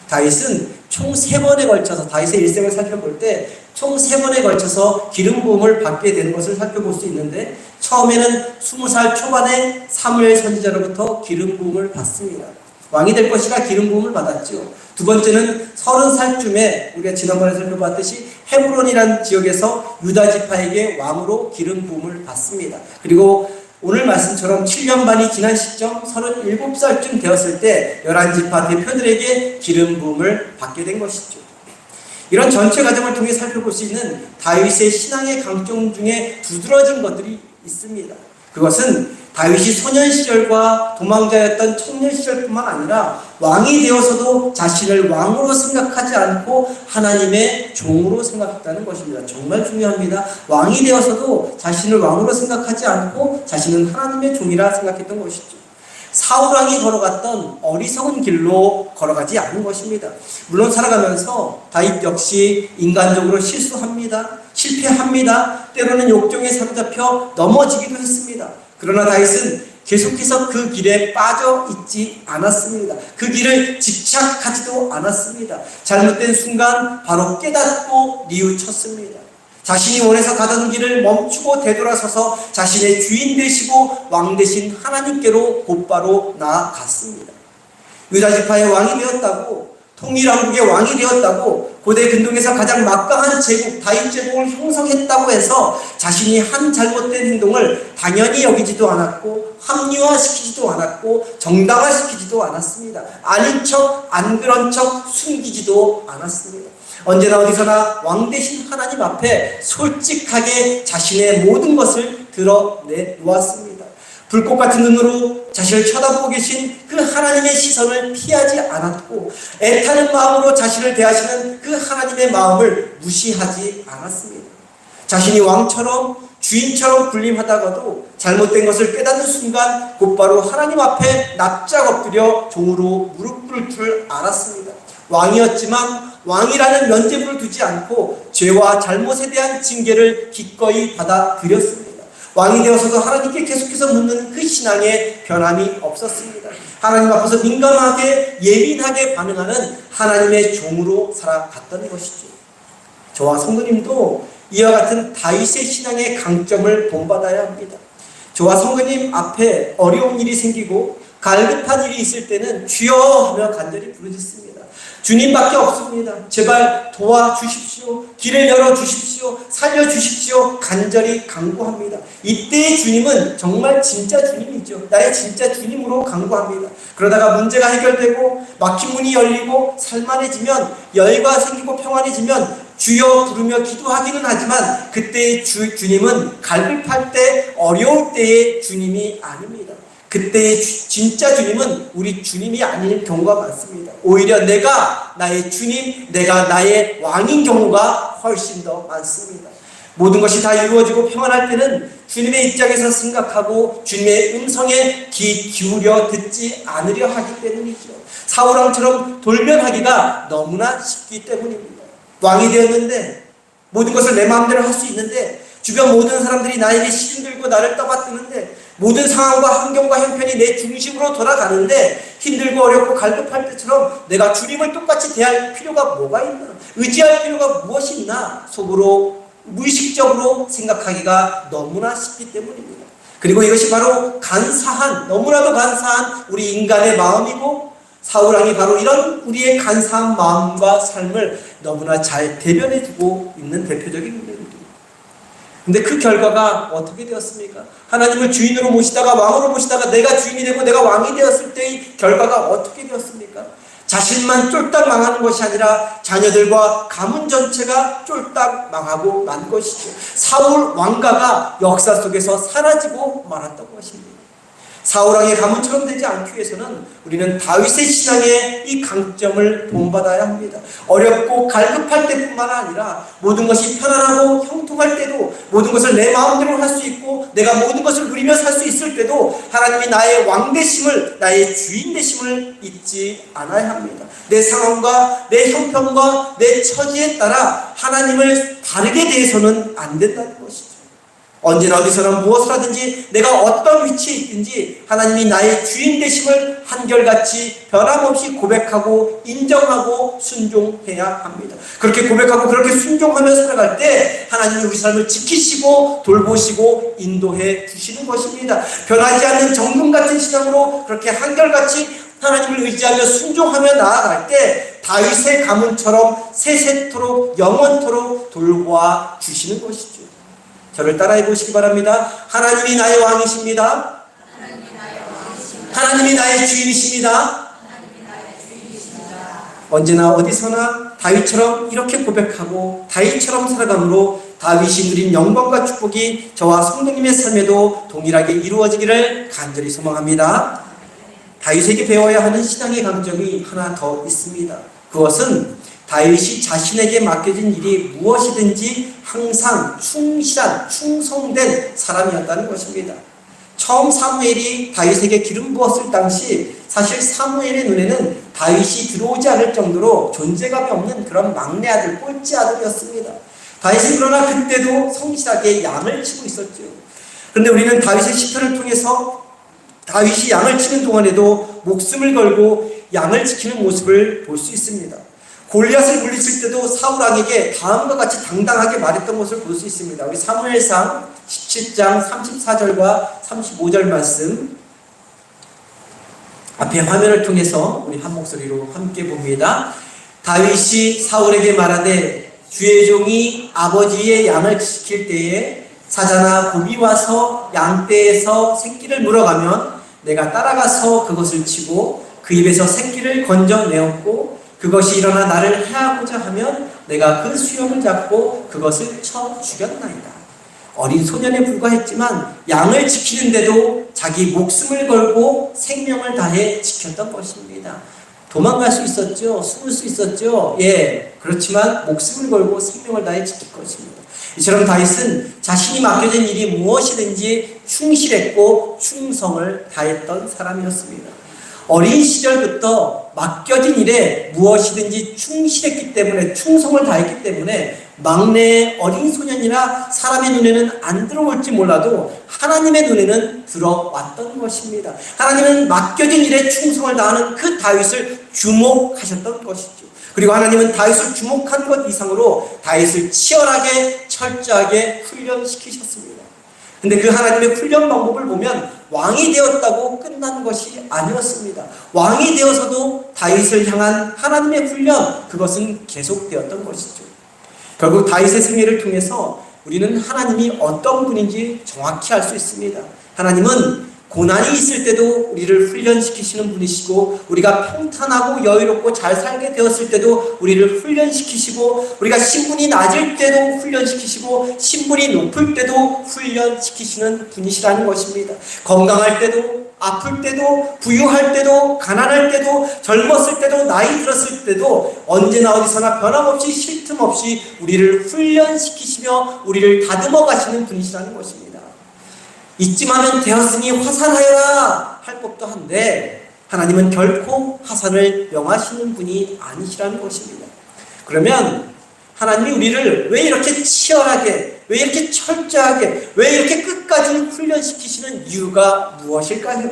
다윗은 총 3번에 걸쳐서 다윗의 일생을 살펴볼 때 총 3번에 걸쳐서 기름 부음을 받게 되는 것을 살펴볼 수 있는데, 처음에는 20살 초반에 사무엘 선지자로부터 기름 부음을 받습니다. 왕이 될 것이라 기름 부음을 받았죠. 두 번째는 30살쯤에 우리가 지난번에 살펴봤듯이 헤브론이라는 지역에서 유다 지파에게 왕으로 기름 부음을 받습니다. 그리고 오늘 말씀처럼 7년 반이 지난 시점 37살쯤 되었을 때 11지파 대표들에게 기름 부음을 받게 된 것이죠. 이런 전체 과정을 통해 살펴볼 수 있는 다윗의 신앙의 강점 중에 두드러진 것들이 있습니다. 그것은 다윗이 소년 시절과 도망자였던 청년 시절뿐만 아니라 왕이 되어서도 자신을 왕으로 생각하지 않고 하나님의 종으로 생각했다는 것입니다. 정말 중요합니다. 왕이 되어서도 자신을 왕으로 생각하지 않고 자신은 하나님의 종이라 생각했던 것이죠. 사울왕이 걸어갔던 어리석은 길로 걸어가지 않은 것입니다. 물론 살아가면서 다윗 역시 인간적으로 실수합니다. 실패합니다. 때로는 욕정에 사로잡혀 넘어지기도 했습니다. 그러나 다윗은 계속해서 그 길에 빠져 있지 않았습니다. 그 길을 집착하지도 않았습니다. 잘못된 순간 바로 깨닫고 뉘우쳤습니다. 자신이 원해서 가던 길을 멈추고 되돌아서서 자신의 주인 되시고 왕 되신 하나님께로 곧바로 나아갔습니다. 유다 지파의 왕이 되었다고, 통일왕국의 왕이 되었다고, 고대 근동에서 가장 막강한 제국 다윗 제국을 형성했다고 해서 자신이 한 잘못된 행동을 당연히 여기지도 않았고 합리화시키지도 않았고 정당화시키지도 않았습니다. 아닌 척, 안 그런 척 숨기지도 않았습니다. 언제나 어디서나 왕 되신 하나님 앞에 솔직하게 자신의 모든 것을 드러내놓았습니다. 불꽃 같은 눈으로 자신을 쳐다보고 계신 그 하나님의 시선을 피하지 않았고, 애타는 마음으로 자신을 대하시는 그 하나님의 마음을 무시하지 않았습니다. 자신이 왕처럼 주인처럼 군림하다가도 잘못된 것을 깨닫는 순간 곧바로 하나님 앞에 납작 엎드려 종으로 무릎 꿇을 줄 알았습니다. 왕이었지만 왕이라는 면죄부를 두지 않고 죄와 잘못에 대한 징계를 기꺼이 받아들였습니다. 왕이 되어서도 하나님께 계속해서 묻는 그 신앙에 변함이 없었습니다. 하나님 앞에서 민감하게 예민하게 반응하는 하나님의 종으로 살아갔던 것이죠. 저와 성도님도 이와 같은 다윗의 신앙의 강점을 본받아야 합니다. 저와 성도님 앞에 어려운 일이 생기고 갈급한 일이 있을 때는 주여 하며 간절히 부르짖습니다. 주님밖에 없습니다. 제발 도와주십시오. 길을 열어주십시오. 살려주십시오. 간절히 간구합니다. 이때의 주님은 정말 진짜 주님이죠. 나의 진짜 주님으로 간구합니다. 그러다가 문제가 해결되고 막힌 문이 열리고 살만해지면, 여유가 생기고 평안해지면 주여 부르며 기도하기는 하지만 그때의 주님은 갈급할 때, 어려울 때의 주님이 아닙니다. 그때의 진짜 주님은 우리 주님이 아닌 경우가 많습니다. 오히려 내가 나의 주님, 내가 나의 왕인 경우가 훨씬 더 많습니다. 모든 것이 다 이루어지고 평안할 때는 주님의 입장에서 생각하고 주님의 음성에 귀 기울여 듣지 않으려 하기 때문이죠. 사울왕처럼 돌변하기가 너무나 쉽기 때문입니다. 왕이 되었는데, 모든 것을 내 마음대로 할 수 있는데, 주변 모든 사람들이 나에게 시름들고 나를 떠받드는데, 모든 상황과 환경과 형편이 내 중심으로 돌아가는데, 힘들고 어렵고 갈급할 때처럼 내가 주님을 똑같이 대할 필요가 뭐가 있나? 의지할 필요가 무엇이 있나? 속으로 무의식적으로 생각하기가 너무나 쉽기 때문입니다. 그리고 이것이 바로 간사한, 너무나도 간사한 우리 인간의 마음이고, 사울왕이 바로 이런 우리의 간사한 마음과 삶을 너무나 잘 대변해주고 있는 대표적인 인물입니다. 근데 그 결과가 어떻게 되었습니까? 하나님을 주인으로 모시다가 왕으로 모시다가 내가 주인이 되고 내가 왕이 되었을 때의 결과가 어떻게 되었습니까? 자신만 쫄딱 망하는 것이 아니라 자녀들과 가문 전체가 쫄딱 망하고 만 것이죠. 사울 왕가가 역사 속에서 사라지고 말았던 것입니다. 사울왕의 가문처럼 되지 않기 위해서는 우리는 다윗의 신앙의 이 강점을 본받아야 합니다. 어렵고 갈급할 때뿐만 아니라 모든 것이 편안하고 형통할 때도, 모든 것을 내 마음대로 할 수 있고 내가 모든 것을 누리며 살 수 있을 때도 하나님이 나의 왕 되심을, 나의 주인 되심을 잊지 않아야 합니다. 내 상황과 내 형편과 내 처지에 따라 하나님을 다르게 대해서는 안 된다는 것이죠. 언제나 어디서나 무엇을 하든지 내가 어떤 위치에 있든지 하나님이 나의 주인 되심을 한결같이 변함없이 고백하고 인정하고 순종해야 합니다. 그렇게 고백하고 그렇게 순종하며 살아갈 때 하나님이 우리 삶을 지키시고 돌보시고 인도해 주시는 것입니다. 변하지 않는 정금 같은 신앙으로 그렇게 한결같이 하나님을 의지하며 순종하며 나아갈 때 다윗의 가문처럼 세세토록 영원토록 돌보아 주시는 것이죠. 저를 따라해 보시기 바랍니다. 하나님이 나의 왕이십니다. 하나님이 나의 주인이십니다. 언제나 어디서나 다윗처럼 이렇게 고백하고 다윗처럼 살아감으로 다윗이 누린 영광과 축복이 저와 성도님의 삶에도 동일하게 이루어지기를 간절히 소망합니다. 다윗에게 배워야 하는 신앙의 감정이 하나 더 있습니다. 그것은 다윗이 자신에게 맡겨진 일이 무엇이든지 항상 충실한, 충성된 사람이었다는 것입니다. 처음 사무엘이 다윗에게 기름 부었을 당시 사실 사무엘의 눈에는 다윗이 들어오지 않을 정도로 존재감이 없는 그런 막내 아들, 꼴찌 아들이었습니다. 다윗은 그러나 그때도 성실하게 양을 치고 있었죠. 그런데 우리는 다윗의 시편을 통해서 다윗이 양을 치는 동안에도 목숨을 걸고 양을 지키는 모습을 볼 수 있습니다. 골리앗을 물리칠 때도 사울 왕에게 다음과 같이 당당하게 말했던 것을 볼 수 있습니다. 우리 사무엘상 17장 34절과 35절 말씀 앞에 화면을 통해서 우리 한 목소리로 함께 봅니다. 다윗이 사울에게 말하되 주의 종이 아버지의 양을 지킬 때에 사자나 곰이 와서 양떼에서 새끼를 물어가면 내가 따라가서 그것을 치고 그 입에서 새끼를 건져내었고 그것이 일어나 나를 해하고자 하면 내가 그 수염을 잡고 그것을 쳐 죽였나이다. 어린 소년에 불과했지만 양을 지키는데도 자기 목숨을 걸고 생명을 다해 지켰던 것입니다. 도망갈 수 있었죠. 숨을 수 있었죠. 예, 그렇지만 목숨을 걸고 생명을 다해 지킬 것입니다. 이처럼 다윗은 자신이 맡겨진 일이 무엇이든지 충실했고 충성을 다했던 사람이었습니다. 어린 시절부터 맡겨진 일에 무엇이든지 충실했기 때문에 충성을 다했기 때문에 막내의 어린 소년이라 사람의 눈에는 안 들어올지 몰라도 하나님의 눈에는 들어왔던 것입니다. 하나님은 맡겨진 일에 충성을 다하는 그 다윗을 주목하셨던 것이죠. 그리고 하나님은 다윗을 주목한 것 이상으로 다윗을 치열하게 철저하게 훈련시키셨습니다. 근데 그 하나님의 훈련 방법을 보면 왕이 되었다고 끝난 것이 아니었습니다. 왕이 되어서도 다윗을 향한 하나님의 훈련, 그것은 계속되었던 것이죠. 결국 다윗의 생애를 통해서 우리는 하나님이 어떤 분인지 정확히 알 수 있습니다. 하나님은 고난이 있을 때도 우리를 훈련시키시는 분이시고 우리가 평탄하고 여유롭고 잘 살게 되었을 때도 우리를 훈련시키시고 우리가 신분이 낮을 때도 훈련시키시고 신분이 높을 때도 훈련시키시는 분이시라는 것입니다. 건강할 때도 아플 때도 부유할 때도 가난할 때도 젊었을 때도 나이 들었을 때도 언제나 어디서나 변함없이 쉴 틈 없이 우리를 훈련시키시며 우리를 다듬어 가시는 분이시라는 것입니다. 이쯤 하면 되었으니 화산하여라 할 법도 한데 하나님은 결코 화산을 명하시는 분이 아니시라는 것입니다. 그러면 하나님이 우리를 왜 이렇게 치열하게, 왜 이렇게 철저하게, 왜 이렇게 끝까지 훈련시키시는 이유가 무엇일까요?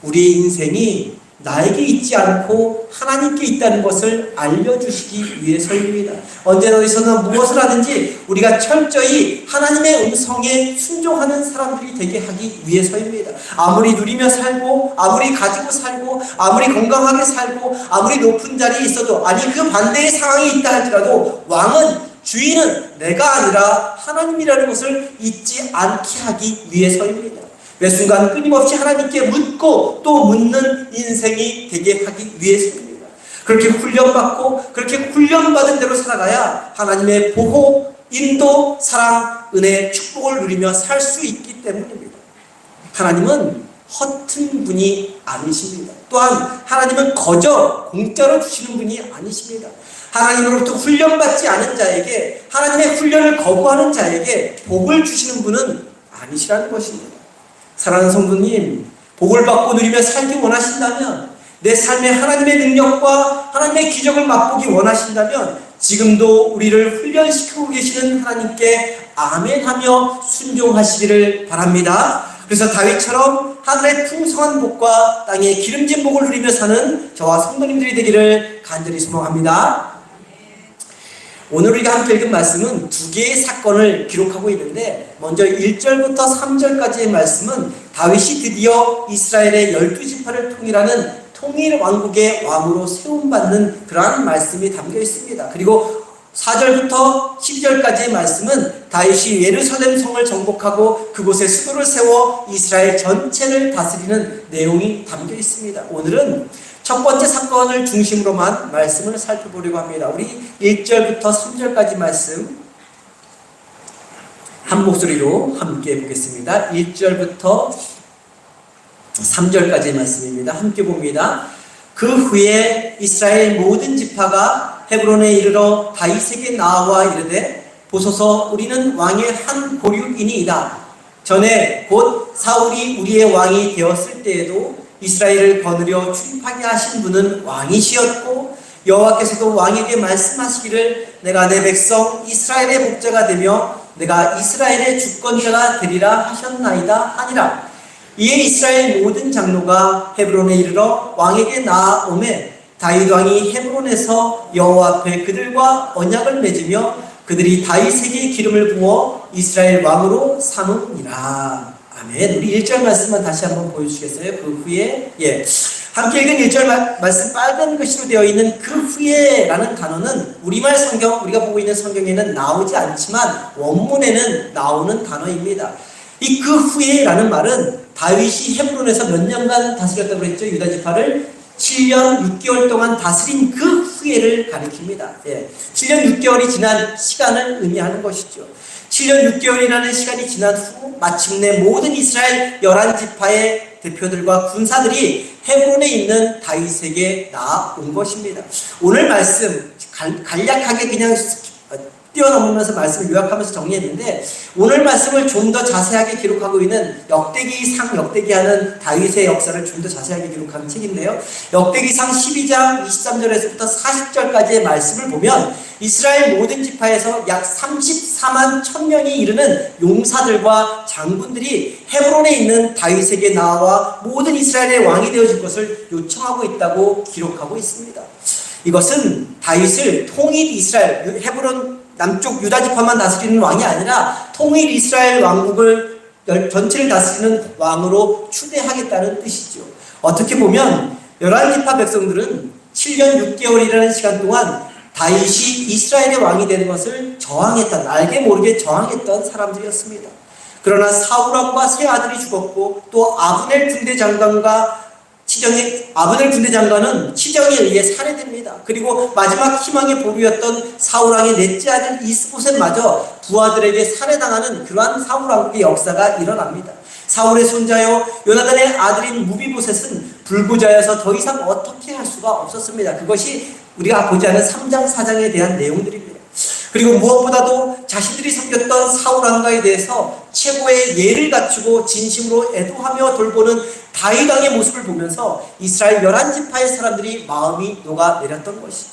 우리의 인생이 나에게 있지 않고 하나님께 있다는 것을 알려주시기 위해서입니다. 언제나 어디서나 무엇을 하든지 우리가 철저히 하나님의 음성에 순종하는 사람들이 되게 하기 위해서입니다. 아무리 누리며 살고 아무리 가지고 살고 아무리 건강하게 살고 아무리 높은 자리에 있어도 아니 그 반대의 상황이 있다 할지라도 왕은 주인은 내가 아니라 하나님이라는 것을 잊지 않게 하기 위해서입니다. 매 순간 끊임없이 하나님께 묻고 또 묻는 인생이 되게 하기 위해서입니다. 그렇게 훈련받고 그렇게 훈련받은 대로 살아가야 하나님의 보호, 인도, 사랑, 은혜, 축복을 누리며 살 수 있기 때문입니다. 하나님은 허튼 분이 아니십니다. 또한 하나님은 거저 공짜로 주시는 분이 아니십니다. 하나님으로부터 훈련받지 않은 자에게 하나님의 훈련을 거부하는 자에게 복을 주시는 분은 아니시라는 것입니다. 사랑하는 성도님, 복을 받고 누리며 살기 원하신다면 내 삶에 하나님의 능력과 하나님의 기적을 맛보기 원하신다면 지금도 우리를 훈련시키고 계시는 하나님께 아멘하며 순종하시기를 바랍니다. 그래서 다윗처럼 하늘의 풍성한 복과 땅의 기름진 복을 누리며 사는 저와 성도님들이 되기를 간절히 소망합니다. 오늘 우리가 함께 읽은 말씀은 두 개의 사건을 기록하고 있는데, 먼저 1절부터 3절까지의 말씀은 다윗이 드디어 이스라엘의 12지파를 통일하는 통일 왕국의 왕으로 세움받는 그러한 말씀이 담겨 있습니다. 그리고 4절부터 12절까지의 말씀은 다윗이 예루살렘 성을 정복하고 그곳에 수도를 세워 이스라엘 전체를 다스리는 내용이 담겨 있습니다. 오늘은 첫 번째 사건을 중심으로만 말씀을 살펴보려고 합니다. 우리 1절부터 3절까지 말씀 한 목소리로 함께 보겠습니다. 1절부터 3절까지의 말씀입니다. 함께 봅니다. 그 후에 이스라엘 모든 지파가 헤브론에 이르러 다윗에게 나와 이르되, 보소서 우리는 왕의 한 고륙이니이다. 전에 곧 사울이 우리의 왕이 되었을 때에도 이스라엘을 거느려 출입하게 하신 분은 왕이시었고, 여호와께서도 왕에게 말씀하시기를 내가 내 백성 이스라엘의 목자가 되며 내가 이스라엘의 주권자가 되리라 하셨나이다 하니라. 이에 이스라엘 모든 장로가 헤브론에 이르러 왕에게 나아오매 다윗 왕이 헤브론에서 여호와 앞에 그들과 언약을 맺으며 그들이 다윗에게 기름을 부어 이스라엘 왕으로 삼으니라. 아멘. 우리 1절 말씀만 다시 한번 보여주시겠어요? 그 후에, 함께 읽은 1절 말씀 빨간 글씨로 되어 있는 그 후에 라는 단어는 우리말 성경, 우리가 보고 있는 성경에는 나오지 않지만 원문에는 나오는 단어입니다. 이 그 후에 라는 말은 다윗이 헤브론에서 몇 년간 다스렸다고 그랬죠? 유다 지파를 7년 6개월 동안 다스린 그 후에를 가리킵니다. 7년 6개월이 지난 시간을 의미하는 것이죠. 7년 6개월이라는 시간이 지난 후 마침내 모든 이스라엘 11지파의 대표들과 군사들이 헤브론에 있는 다윗에게 나아온 것입니다. 오늘 말씀 간략하게 그냥 뛰어넘으면서 말씀을 요약하면서 정리했는데, 오늘 말씀을 좀 더 자세하게 기록하고 있는 역대기상 역대기하는 다윗의 역사를 좀 더 자세하게 기록하는 책인데요. 역대기상 12장 23절에서부터 40절까지의 말씀을 보면 이스라엘 모든 지파에서 약 34만 1000명이 이르는 용사들과 장군들이 헤브론에 있는 다윗에게 나와 모든 이스라엘의 왕이 되어줄 것을 요청하고 있다고 기록하고 있습니다. 이것은 다윗을 통일 이스라엘, 헤브론 남쪽 유다 지파만 다스리는 왕이 아니라 통일 이스라엘 왕국을 전체를 다스리는 왕으로 추대하겠다는 뜻이죠. 어떻게 보면 11지파 백성들은 7년 6개월이라는 시간 동안 다윗이 이스라엘의 왕이 되는 것을 저항했던, 알게 모르게 저항했던 사람들이었습니다. 그러나 사울 왕과 세 아들이 죽었고, 또 아브넬 군대 장관과 아브넬 군대 장관은 치정에 의해 살해됩니다. 그리고 마지막 희망의 보루였던 사울 왕의 넷째 아들 이스보셋마저 부하들에게 살해당하는 그러한 사울 왕국의 역사가 일어납니다. 사울의 손자요 요나단의 아들인 무비보셋은 불구자여서 더 이상 어떻게 할 수가 없었습니다. 그것이 우리가 보지 않은 3장 4장에 대한 내용들입니다. 그리고 무엇보다도 자신들이 섬겼던 사울 왕가에 대해서 최고의 예를 갖추고 진심으로 애도하며 돌보는 다윗 왕의 모습을 보면서 이스라엘 11지파의 사람들이 마음이 녹아내렸던 것이죠.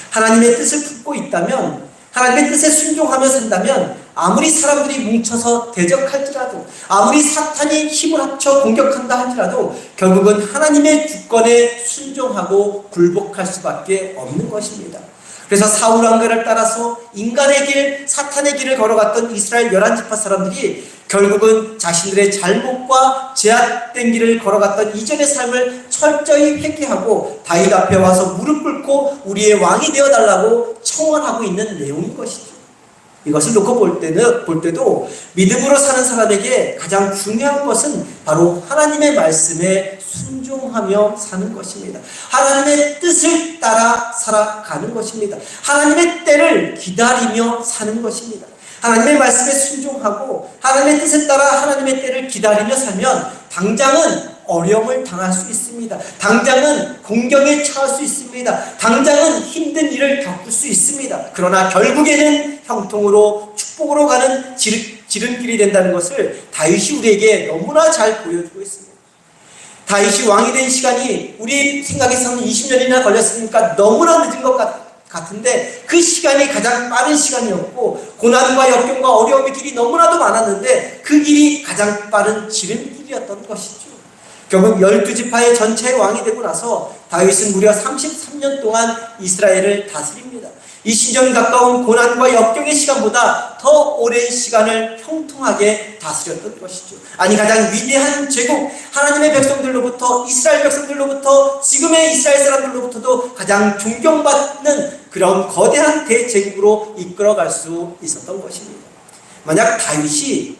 하나님의 뜻을 품고 있다면, 하나님의 뜻에 순종하며 산다면 아무리 사람들이 뭉쳐서 대적할지라도, 아무리 사탄이 힘을 합쳐 공격한다 할지라도 결국은 하나님의 주권에 순종하고 굴복할 수밖에 없는 것입니다. 그래서 사울 왕가를 따라서 인간의 길, 사탄의 길을 걸어갔던 이스라엘 11지파 사람들이 결국은 자신들의 잘못과 제약된 길을 걸어갔던 이전의 삶을 철저히 회개하고 다윗 앞에 와서 무릎 꿇고 우리의 왕이 되어달라고 청원하고 있는 내용인 것이죠. 이것을 놓고 볼 때도 믿음으로 사는 사람에게 가장 중요한 것은 바로 하나님의 말씀에 순종하며 사는 것입니다. 하나님의 뜻을 따라 살아가는 것입니다. 하나님의 때를 기다리며 사는 것입니다. 하나님의 말씀에 순종하고 하나님의 뜻에 따라 하나님의 때를 기다리며 살면 당장은 어려움을 당할 수 있습니다. 당장은 공경에 처할 수 있습니다. 당장은 힘든 일을 겪을 수 있습니다. 그러나 결국에는 형통으로 축복으로 가는 지름길이 된다는 것을 다윗이 우리에게 너무나 잘 보여주고 있습니다. 다윗이 왕이 된 시간이 우리 생각에서는 20년이나 걸렸으니까 너무나 늦은 것 같은데 그 시간이 가장 빠른 시간이었고 고난과 역경과 어려움의 길이 너무나도 많았는데 그 길이 가장 빠른 지름길이었던 것이죠. 결국 12지파의 전체의 왕이 되고 나서 다윗은 무려 33년 동안 이스라엘을 다스립니다. 이 시정이 가까운 고난과 역경의 시간보다 더 오랜 시간을 형통하게 다스렸던 것이죠. 아니 가장 위대한 제국, 하나님의 백성들로부터, 이스라엘 백성들로부터, 지금의 이스라엘 사람들로부터도 가장 존경받는 그런 거대한 대제국으로 이끌어갈 수 있었던 것입니다. 만약 다윗이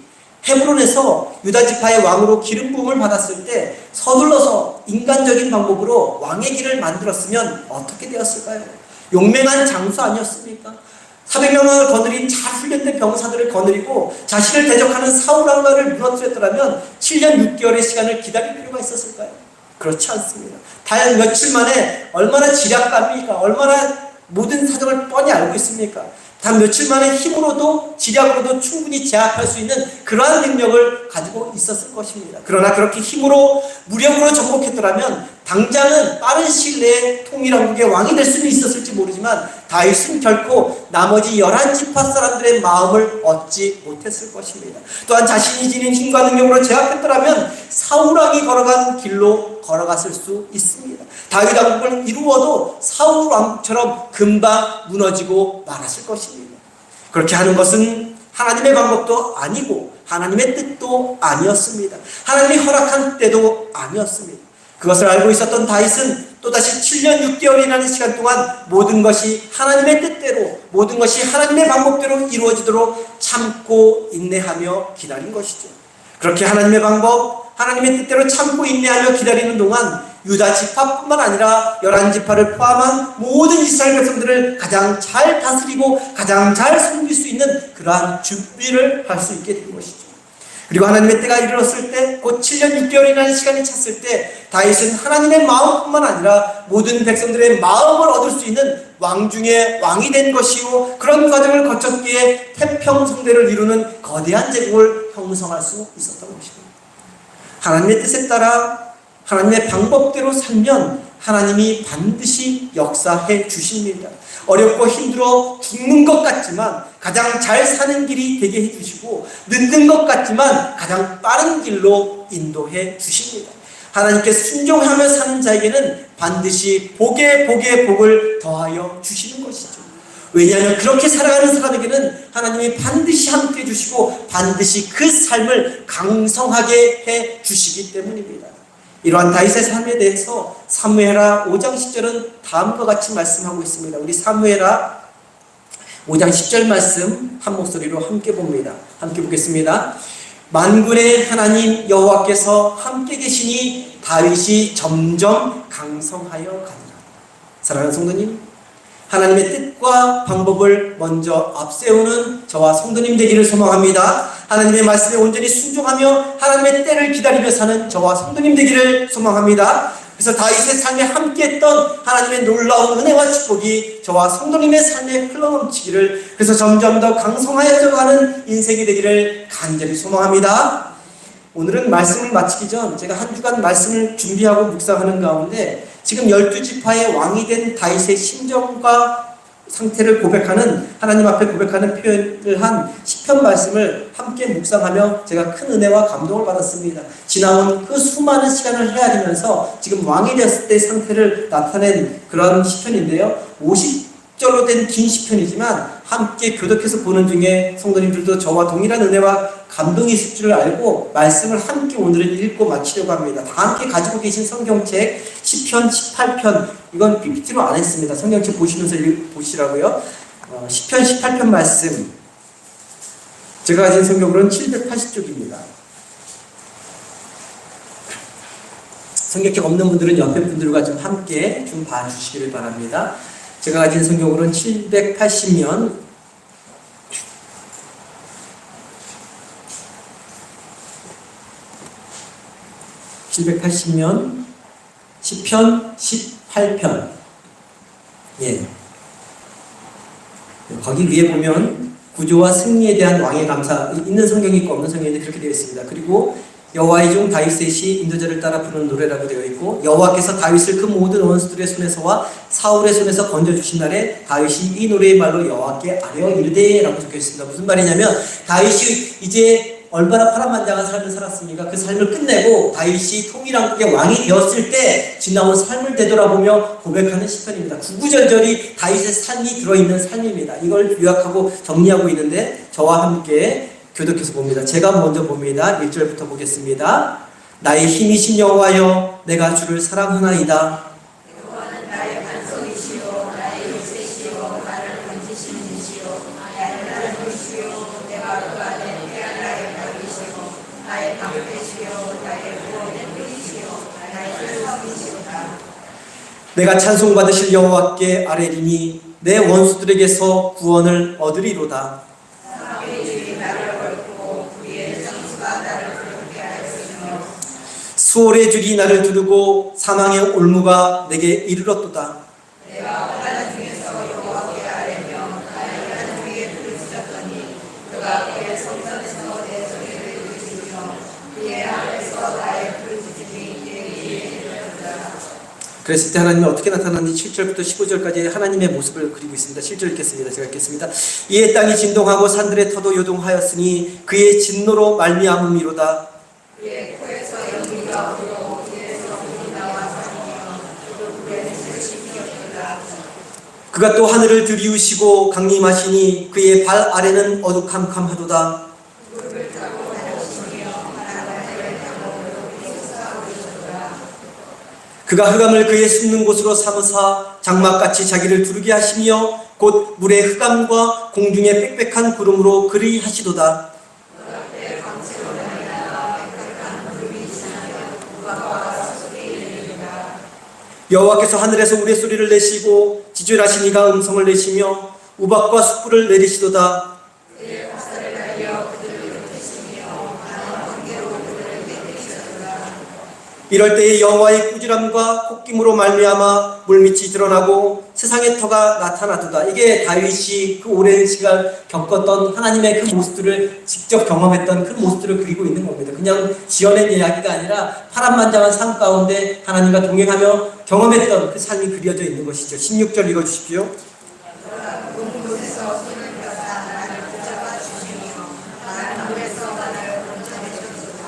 헤브론에서 유다 지파의 왕으로 기름 부음을 받았을 때 서둘러서 인간적인 방법으로 왕의 길을 만들었으면 어떻게 되었을까요? 용맹한 장수 아니었습니까? 400명을 거느린 잘 훈련된 병사들을 거느리고 자신을 대적하는 사울 왕가를 무너뜨렸더라면 7년 6개월의 시간을 기다릴 필요가 있었을까요? 그렇지 않습니다. 단 며칠 만에 얼마나 지략감입니까? 얼마나 모든 사정을 뻔히 알고 있습니까? 단 며칠 만에 힘으로도 지략으로도 충분히 제압할 수 있는 그러한 능력을 가지고 있었을 것입니다. 그러나 그렇게 힘으로 무력으로 정복했더라면 당장은 빠른 시일 내에 통일왕국의 왕이 될 수는 있었을지 모르지만 다윗은 결코 나머지 11지파 사람들의 마음을 얻지 못했을 것입니다. 또한 자신이 지닌 힘과 능력으로 제압했더라면 사울왕이 걸어간 길로 걸어갔을 수 있습니다. 다윗 왕국을 이루어도 사울 왕국처럼 금방 무너지고 말았을 것입니다. 그렇게 하는 것은 하나님의 방법도 아니고 하나님의 뜻도 아니었습니다. 하나님이 허락한 때도 아니었습니다. 그것을 알고 있었던 다윗은 또다시 7년 6개월이라는 시간 동안 모든 것이 하나님의 뜻대로, 모든 것이 하나님의 방법대로 이루어지도록 참고 인내하며 기다린 것이죠. 그렇게 하나님의 방법, 하나님의 뜻대로 참고 인내하며 기다리는 동안 유다 지파뿐만 아니라 11지파를 포함한 모든 이스라엘 백성들을 가장 잘 다스리고 가장 잘 섬길 수 있는 그러한 준비를 할 수 있게 된 것이죠. 그리고 하나님의 때가 이르렀을 때, 곧 7년 6개월이라는 시간이 찼을 때 다윗은 하나님의 마음뿐만 아니라 모든 백성들의 마음을 얻을 수 있는 왕 중에 왕이 된 것이고, 그런 과정을 거쳤기에 태평성대를 이루는 거대한 제국을 형성할 수 있었던 것입니다. 하나님의 뜻에 따라 하나님의 방법대로 살면 하나님이 반드시 역사해 주십니다. 어렵고 힘들어 죽는 것 같지만 가장 잘 사는 길이 되게 해주시고, 늦는 것 같지만 가장 빠른 길로 인도해 주십니다. 하나님께 순종하며 사는 자에게는 반드시 복에 복을 더하여 주시는 것이죠. 왜냐하면 그렇게 살아가는 사람에게는 하나님이 반드시 함께 해주시고 반드시 그 삶을 강성하게 해 주시기 때문입니다. 이러한 다윗의 삶에 대해서 사무엘하 5장 10절은 다음과 같이 말씀하고 있습니다. 우리 사무엘하 5장 10절 말씀 한 목소리로 함께 봅니다. 함께 보겠습니다. 만군의 하나님 여호와께서 함께 계시니 다윗이 점점 강성하여 가니라. 사랑하는 성도님, 하나님의 뜻과 방법을 먼저 앞세우는 저와 성도님 되기를 소망합니다. 하나님의 말씀에 온전히 순종하며 하나님의 때를 기다리며 사는 저와 성도님 되기를 소망합니다. 그래서 다윗의 삶에 함께했던 하나님의 놀라운 은혜와 축복이 저와 성도님의 삶에 흘러넘치기를, 그래서 점점 더 강성하여져 가는 인생이 되기를 간절히 소망합니다. 오늘은 말씀을 마치기 전 제가 한 주간 말씀을 준비하고 묵상하는 가운데 지금 12지파의 왕이 된 다윗의 심정과 상태를 고백하는, 하나님 앞에 고백하는 표현을 한 시편 말씀을 함께 묵상하며 제가 큰 은혜와 감동을 받았습니다. 지나온 그 수많은 시간을 헤아리면서 지금 왕이 되었을 때의 상태를 나타낸 그런 시편인데요. 50절로 된 긴 시편이지만 함께 교독해서 보는 중에 성도님들도 저와 동일한 은혜와 감동이 있을 줄 알고 말씀을 함께 오늘은 읽고 마치려고 합니다. 다 함께 가지고 계신 성경책 시편 18편, 이건 PPT로 안 했습니다. 성경책 보시면서 보시라고요. 시편 18편 말씀, 제가 가진 성경으로는 780쪽입니다. 성경책 없는 분들은 옆에 분들과 좀 함께 좀 봐주시기를 바랍니다. 제가 가진 성경으로는 780면 780면 시편 18편. 예. 거기 위에 보면 구조와 승리에 대한 왕의 감사 있는 성경이 있고 없는 성경인데 그렇게 되어 있습니다. 그리고 여호와의 종 다윗셋이 인도자를 따라 부르는 노래라고 되어 있고, 여호와께서 다윗을 그 모든 원수들의 손에서와 사울의 손에서 건져주신 날에 다윗이 이 노래의 말로 여호와께 아뢰어 이르되라고 적혀 있습니다. 무슨 말이냐면 다윗이 이제 얼마나 파란만장한 삶을 살았습니까? 그 삶을 끝내고 다윗이 통일왕국의 왕이 되었을 때 지나온 삶을 되돌아보며 고백하는 시편입니다. 구구절절이 다윗의 삶이 들어있는 삶입니다. 이걸 요약하고 정리하고 있는데 저와 함께 교독해서 봅니다. 제가 먼저 봅니다. 1절부터 보겠습니다. 나의 힘이신 여호와여, 내가 주를 사랑하나이다. 여호와는 나의 반석이시요 나의 요새시요 나를 건지시는 이시요 나를 도시요 내가 그 안에 피할 나의 벽이시요 나의 방패시요 나의 구원의 뿔이시요 나의 설성이시로다. 내가 찬송받으실 여호와께 아뢰리니 내 원수들에게서 구원을 얻으리로다. 사망의 줄이 나를 걸고 불의의 정수가 나를 부르게 하였으며 수월의 줄이 나를 두르고 사망의 올무가 내게 이르렀도다. 내가 환난 중에서 여호와께 아뢰며 나의 하나님 위에 부르짖었더니 그가 그의 성전에서 내 소리를 들으시며 그의 하늘에서 나의 부르짖음이 내게 이르렀다. 그랬을 때 하나님은 어떻게 나타났는지 7절부터 15절까지 하나님의 모습을 그리고 있습니다. 7절 읽겠습니다. 제가 읽겠습니다. 이에 땅이 진동하고 산들의 터도 요동하였으니 그의 진노로 말미암음이로다. 그의 코에서 연기가 오르고 귀에서 불이 나와 다니며 그 불에는 불이 피었도다. 그가 또 하늘을 들이우시고 강림하시니 그의 발 아래는 어두캄캄하도다. 무릎을 타고 다니시며 하늘을 타고 높이 솟아오르시도다. 그가 흑암을 그의 숨는 곳으로 삼으사 장막같이 자기를 두르게 하시며 곧 물의 흑암과 공중의 빽빽한 구름으로 그리 하시도다. 그 앞에 광채로 다니다가 빽빽한 구름이 지나며 우박과 와서 소리 이르리라. 여호와께서 하늘에서 우레소리를 내시고 지존하신 이가 음성을 내시며 우박과 숯불을 내리시도다. 그의 화살을 날려 그들을 흩으시며 많은 번개로 그들을 깨뜨리시도다. 이럴 때에 여호와의 꾸지람과 콧김으로 말미암아 물밑이 드러나고 세상의 터가 나타나도다. 이게 다윗이 그 오랜 시간 겪었던 하나님의 그 모습들을 직접 경험했던 그 모습들을 그리고 있는 겁니다. 그냥 지어낸 이야기가 아니라 파란만장한 삶 가운데 하나님과 동행하며 경험했던 그 삶이 그려져 있는 것이죠. 16절 읽어주십시오. 높은 곳에서 손을 펴사 나를 붙잡아 주시며 나를 물에서 나를 건져내 주소서.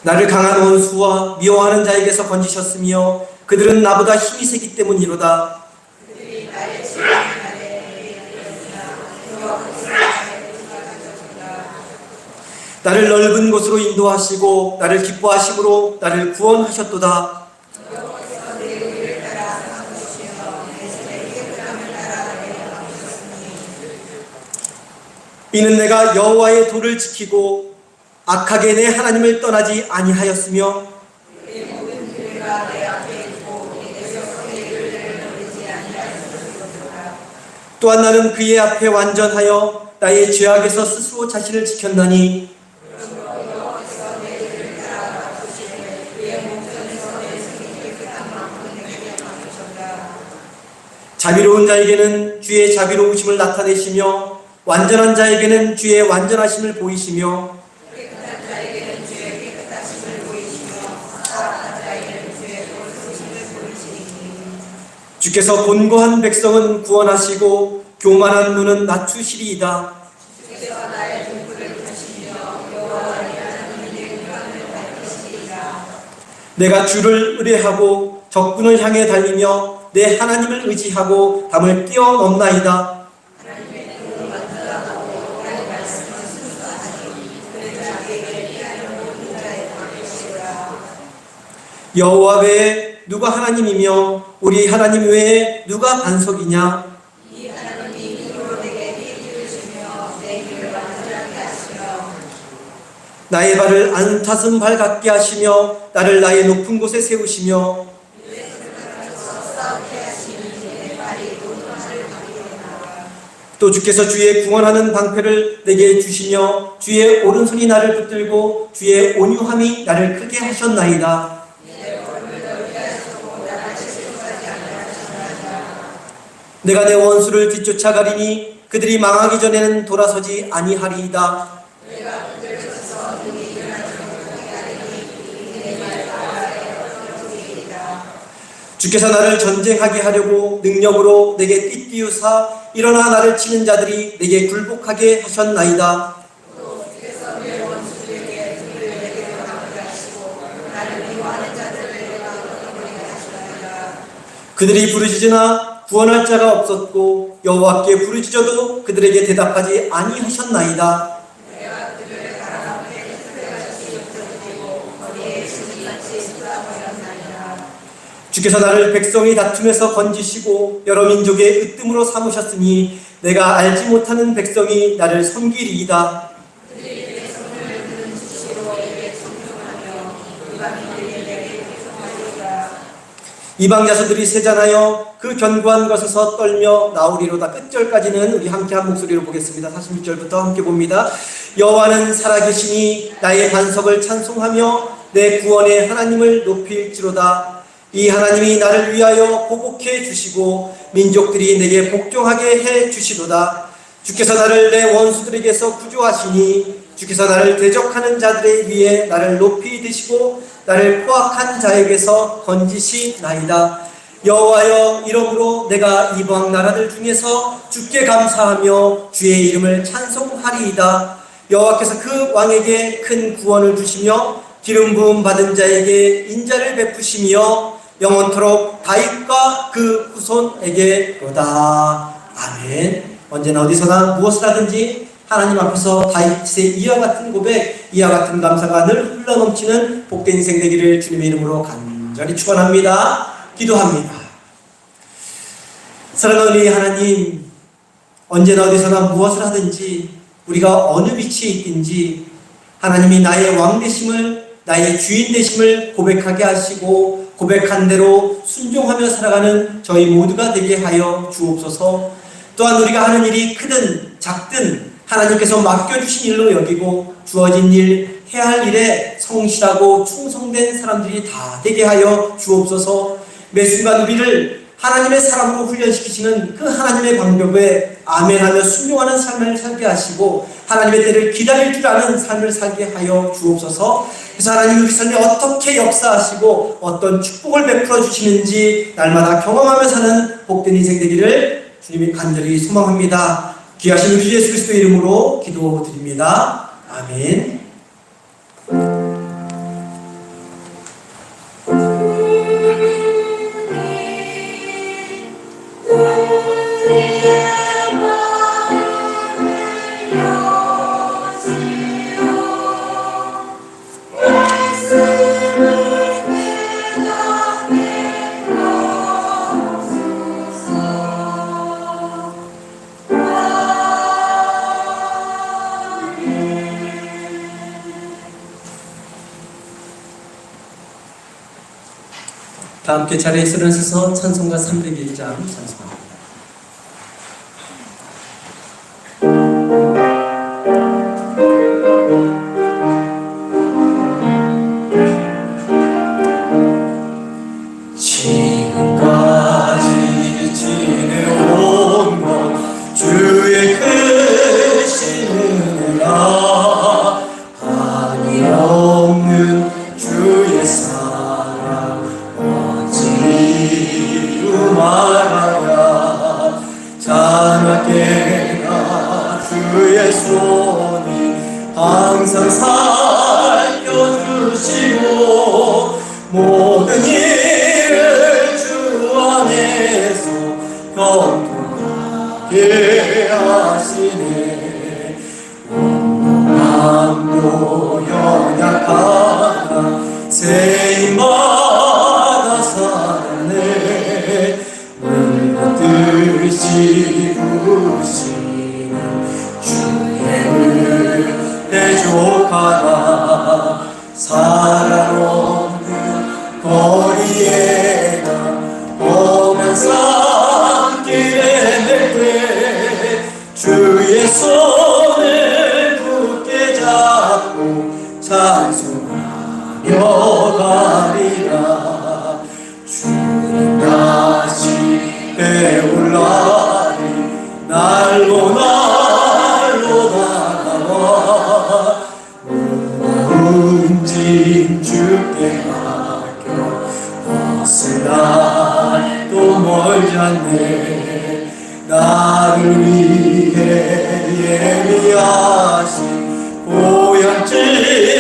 나를 강한 원수와 미워하는 자에게서 건지셨으며 그들은 나보다 힘이 세기 때문이로다. 그들이 나의 지혜의 날에 이르렀으나 그와 같이 나의 뜻을 가졌도다. 나를 넓은 곳으로 인도하시고 나를 기뻐하심으로 나를 구원하셨도다. 여호와께서 내 의를 따라 삼으시며 내 손의 깨끗함을 따라 내려가셨으니 이는 내가 여호와의 도를 지키고 악하게 내 하나님을 떠나지 아니하였으며 그의 모든 교회가 내 앞에 있고 내게서 그의 일을 내려놓지 아니하였으리로다. 또한 나는 그의 앞에 완전하여 나의 죄악에서 스스로 자신을 지켰나니 여호와께서 내 일을 따라 바꾸시되 그의 목전에서 내 손이 깨끗한 만큼 내게 맡기셨다. 자비로운 자에게는 주의 자비로우심을 나타내시며 완전한 자에게는 주의 완전하심을 보이시며 깨끗한 자에게는 주의 깨끗하심을 보이시며 사악한 자에게는 주의 거룩하심을 보이시니 주께서 곤고한 백성은 구원하시고 교만한 눈은 낮추시리이다. 주께서 나의 등불을 펴시며 여호와의 하나님의 영광을 밝히시리이다. 내가 주를 의뢰하고 적군을 향해 달리며 내 하나님을 의지하고 담을 뛰어넘나이다. 하나님의 뜻을 완전하고 하나님의 말씀을 순수하니 그는 자기에게 피하는 모든 자의 방패시라. 여호와 외에 누가 하나님이며 우리 하나님 외에 누가 반석이냐? 이 하나님이 힘으로 내게 힘을 주시며 내 길을 완전하게 하시며 나의 발을 안타슴 발 같게 하시며 나를 나의 높은 곳에 세우시며 싸우게 하시니 내 발이 논하를 가리우나. 또 주께서 주의 구원하는 방패를 내게 주시며 주의 오른손이 나를 붙들고 주의 온유함이 나를 크게 하셨나이다. 내가 내 원수를 뒤쫓아가리니 그들이 망하기 전에는 돌아서지 아니하리이다. 내가 그들 쳐서 눈이 일어나지 못하게 하리니 주께서 나를 전쟁하게 하려고 능력으로 내게 띠띠우사 일어나 나를 치는 자들이 내게 굴복하게 하셨나이다. 또 주께서 내 원수들에게 그를 내게로 가게 하시고 나를 미워하는 자들을 내가 얻어버리게 하시나이다. 그들이 부르짖으나 구원할 자가 없었고 여호와께 부르짖어도 그들에게 대답하지 아니하셨나이다. 내가 그들을 가라앉게 흑백같이 흩어뜨리고 거리에 진이같이 쏟아버렸나이다. 주께서 나를 백성의 다툼에서 건지시고 여러 민족의 으뜸으로 삼으셨으니 내가 알지 못하는 백성이 나를 섬기리이다. 그들이 내 손을 드는 수시로 내게 청종하며 이방인들이 내게 청하리이다. 이방 자손들이 세잔하여 그 견고한 것에서 떨며 나오리로다. 끝절까지는 우리 함께 한 목소리로 보겠습니다. 46절부터 함께 봅니다. 여호와는 살아계시니 나의 반석을 찬송하며 내 구원의 하나님을 높일지로다. 이 하나님이 나를 위하여 보복해 주시고 민족들이 내게 복종하게 해 주시도다. 주께서 나를 내 원수들에게서 구조하시니 주께서 나를 대적하는 자들에 위해 나를 높이 드시고 나를 포악한 자에게서 건지시나이다. 여호와여, 이러므로 내가 이방 나라들 중에서 주께 감사하며 주의 이름을 찬송하리이다. 여호와께서 그 왕에게 큰 구원을 주시며 기름 부음 받은 자에게 인자를 베푸시며 영원토록 다윗과 그 후손에게로다. 아멘. 언제나 어디서나 무엇을 하든지 하나님 앞에서 다윗의 이와 같은 고백, 이와 같은 감사가 늘 흘러넘치는 복된 인생 되기를 주님의 이름으로 간절히 축원합니다. 기도합니다. 사랑하는 우리 하나님, 언제나 어디서나 무엇을 하든지 우리가 어느 위치에 있든지 하나님이 나의 왕 되심을, 나의 주인 되심을 고백하게 하시고 고백한 대로 순종하며 살아가는 저희 모두가 되게 하여 주옵소서. 또한 우리가 하는 일이 크든 작든 하나님께서 맡겨주신 일로 여기고 주어진 일, 해야 할 일에 성실하고 충성된 사람들이 다 되게 하여 주옵소서. 매 순간 우리를 하나님의 사람으로 훈련시키시는 그 하나님의 방법에 아멘하며 순종하는 삶을 살게 하시고 하나님의 때를 기다릴 줄 아는 삶을 살게 하여 주옵소서. 그래서 하나님 우리 삶에 어떻게 역사하시고 어떤 축복을 베풀어 주시는지 날마다 경험하며 사는 복된 인생 되기를 주님이 간절히 소망합니다. 귀하신 우리 예수 그리스도의 이름으로 기도드립니다. 아멘. 다 함께 자리에 일어나셔서 찬송가 301장 찬송합니다. 지금까지 지내온 것 주의 크신 은혜라 한이 없는 주의 사랑 어찌 말하랴. 자나깨나 주의 손이 항상 살펴주시고 모든 일을 주 안에서 경통하게 하시네. 온몸도 연약하나 세임받아 살았네. 물같듯이 부시는 주의 은혜 족하다. 사랑 없는 거리에다 험한 산길에 낼 때 주의 손을 굳게 잡고 위하신 고향집에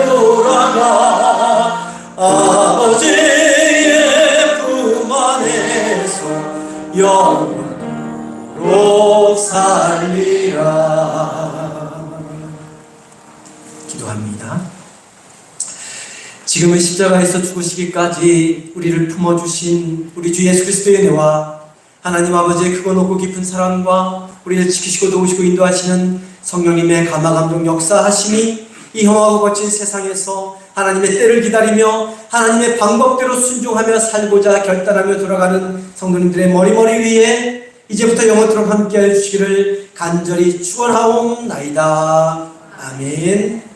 돌아가 아버지의 품 안에서 영원토록 살리라. 기도합니다. 지금은 십자가에서 죽으시기까지 우리를 품어주신 우리 주 예수 그리스도의 은혜와 하나님 아버지의 크고 높고 깊은 사랑과 우리를 지키시고 도우시고 인도하시는 성령님의 감화감동 역사하심이 이 험하고 거친 세상에서 하나님의 때를 기다리며 하나님의 방법대로 순종하며 살고자 결단하며 돌아가는 성도님들의 머리머리 위에 이제부터 영원토록 함께하여 주시기를 간절히 축원하옵나이다. 아멘.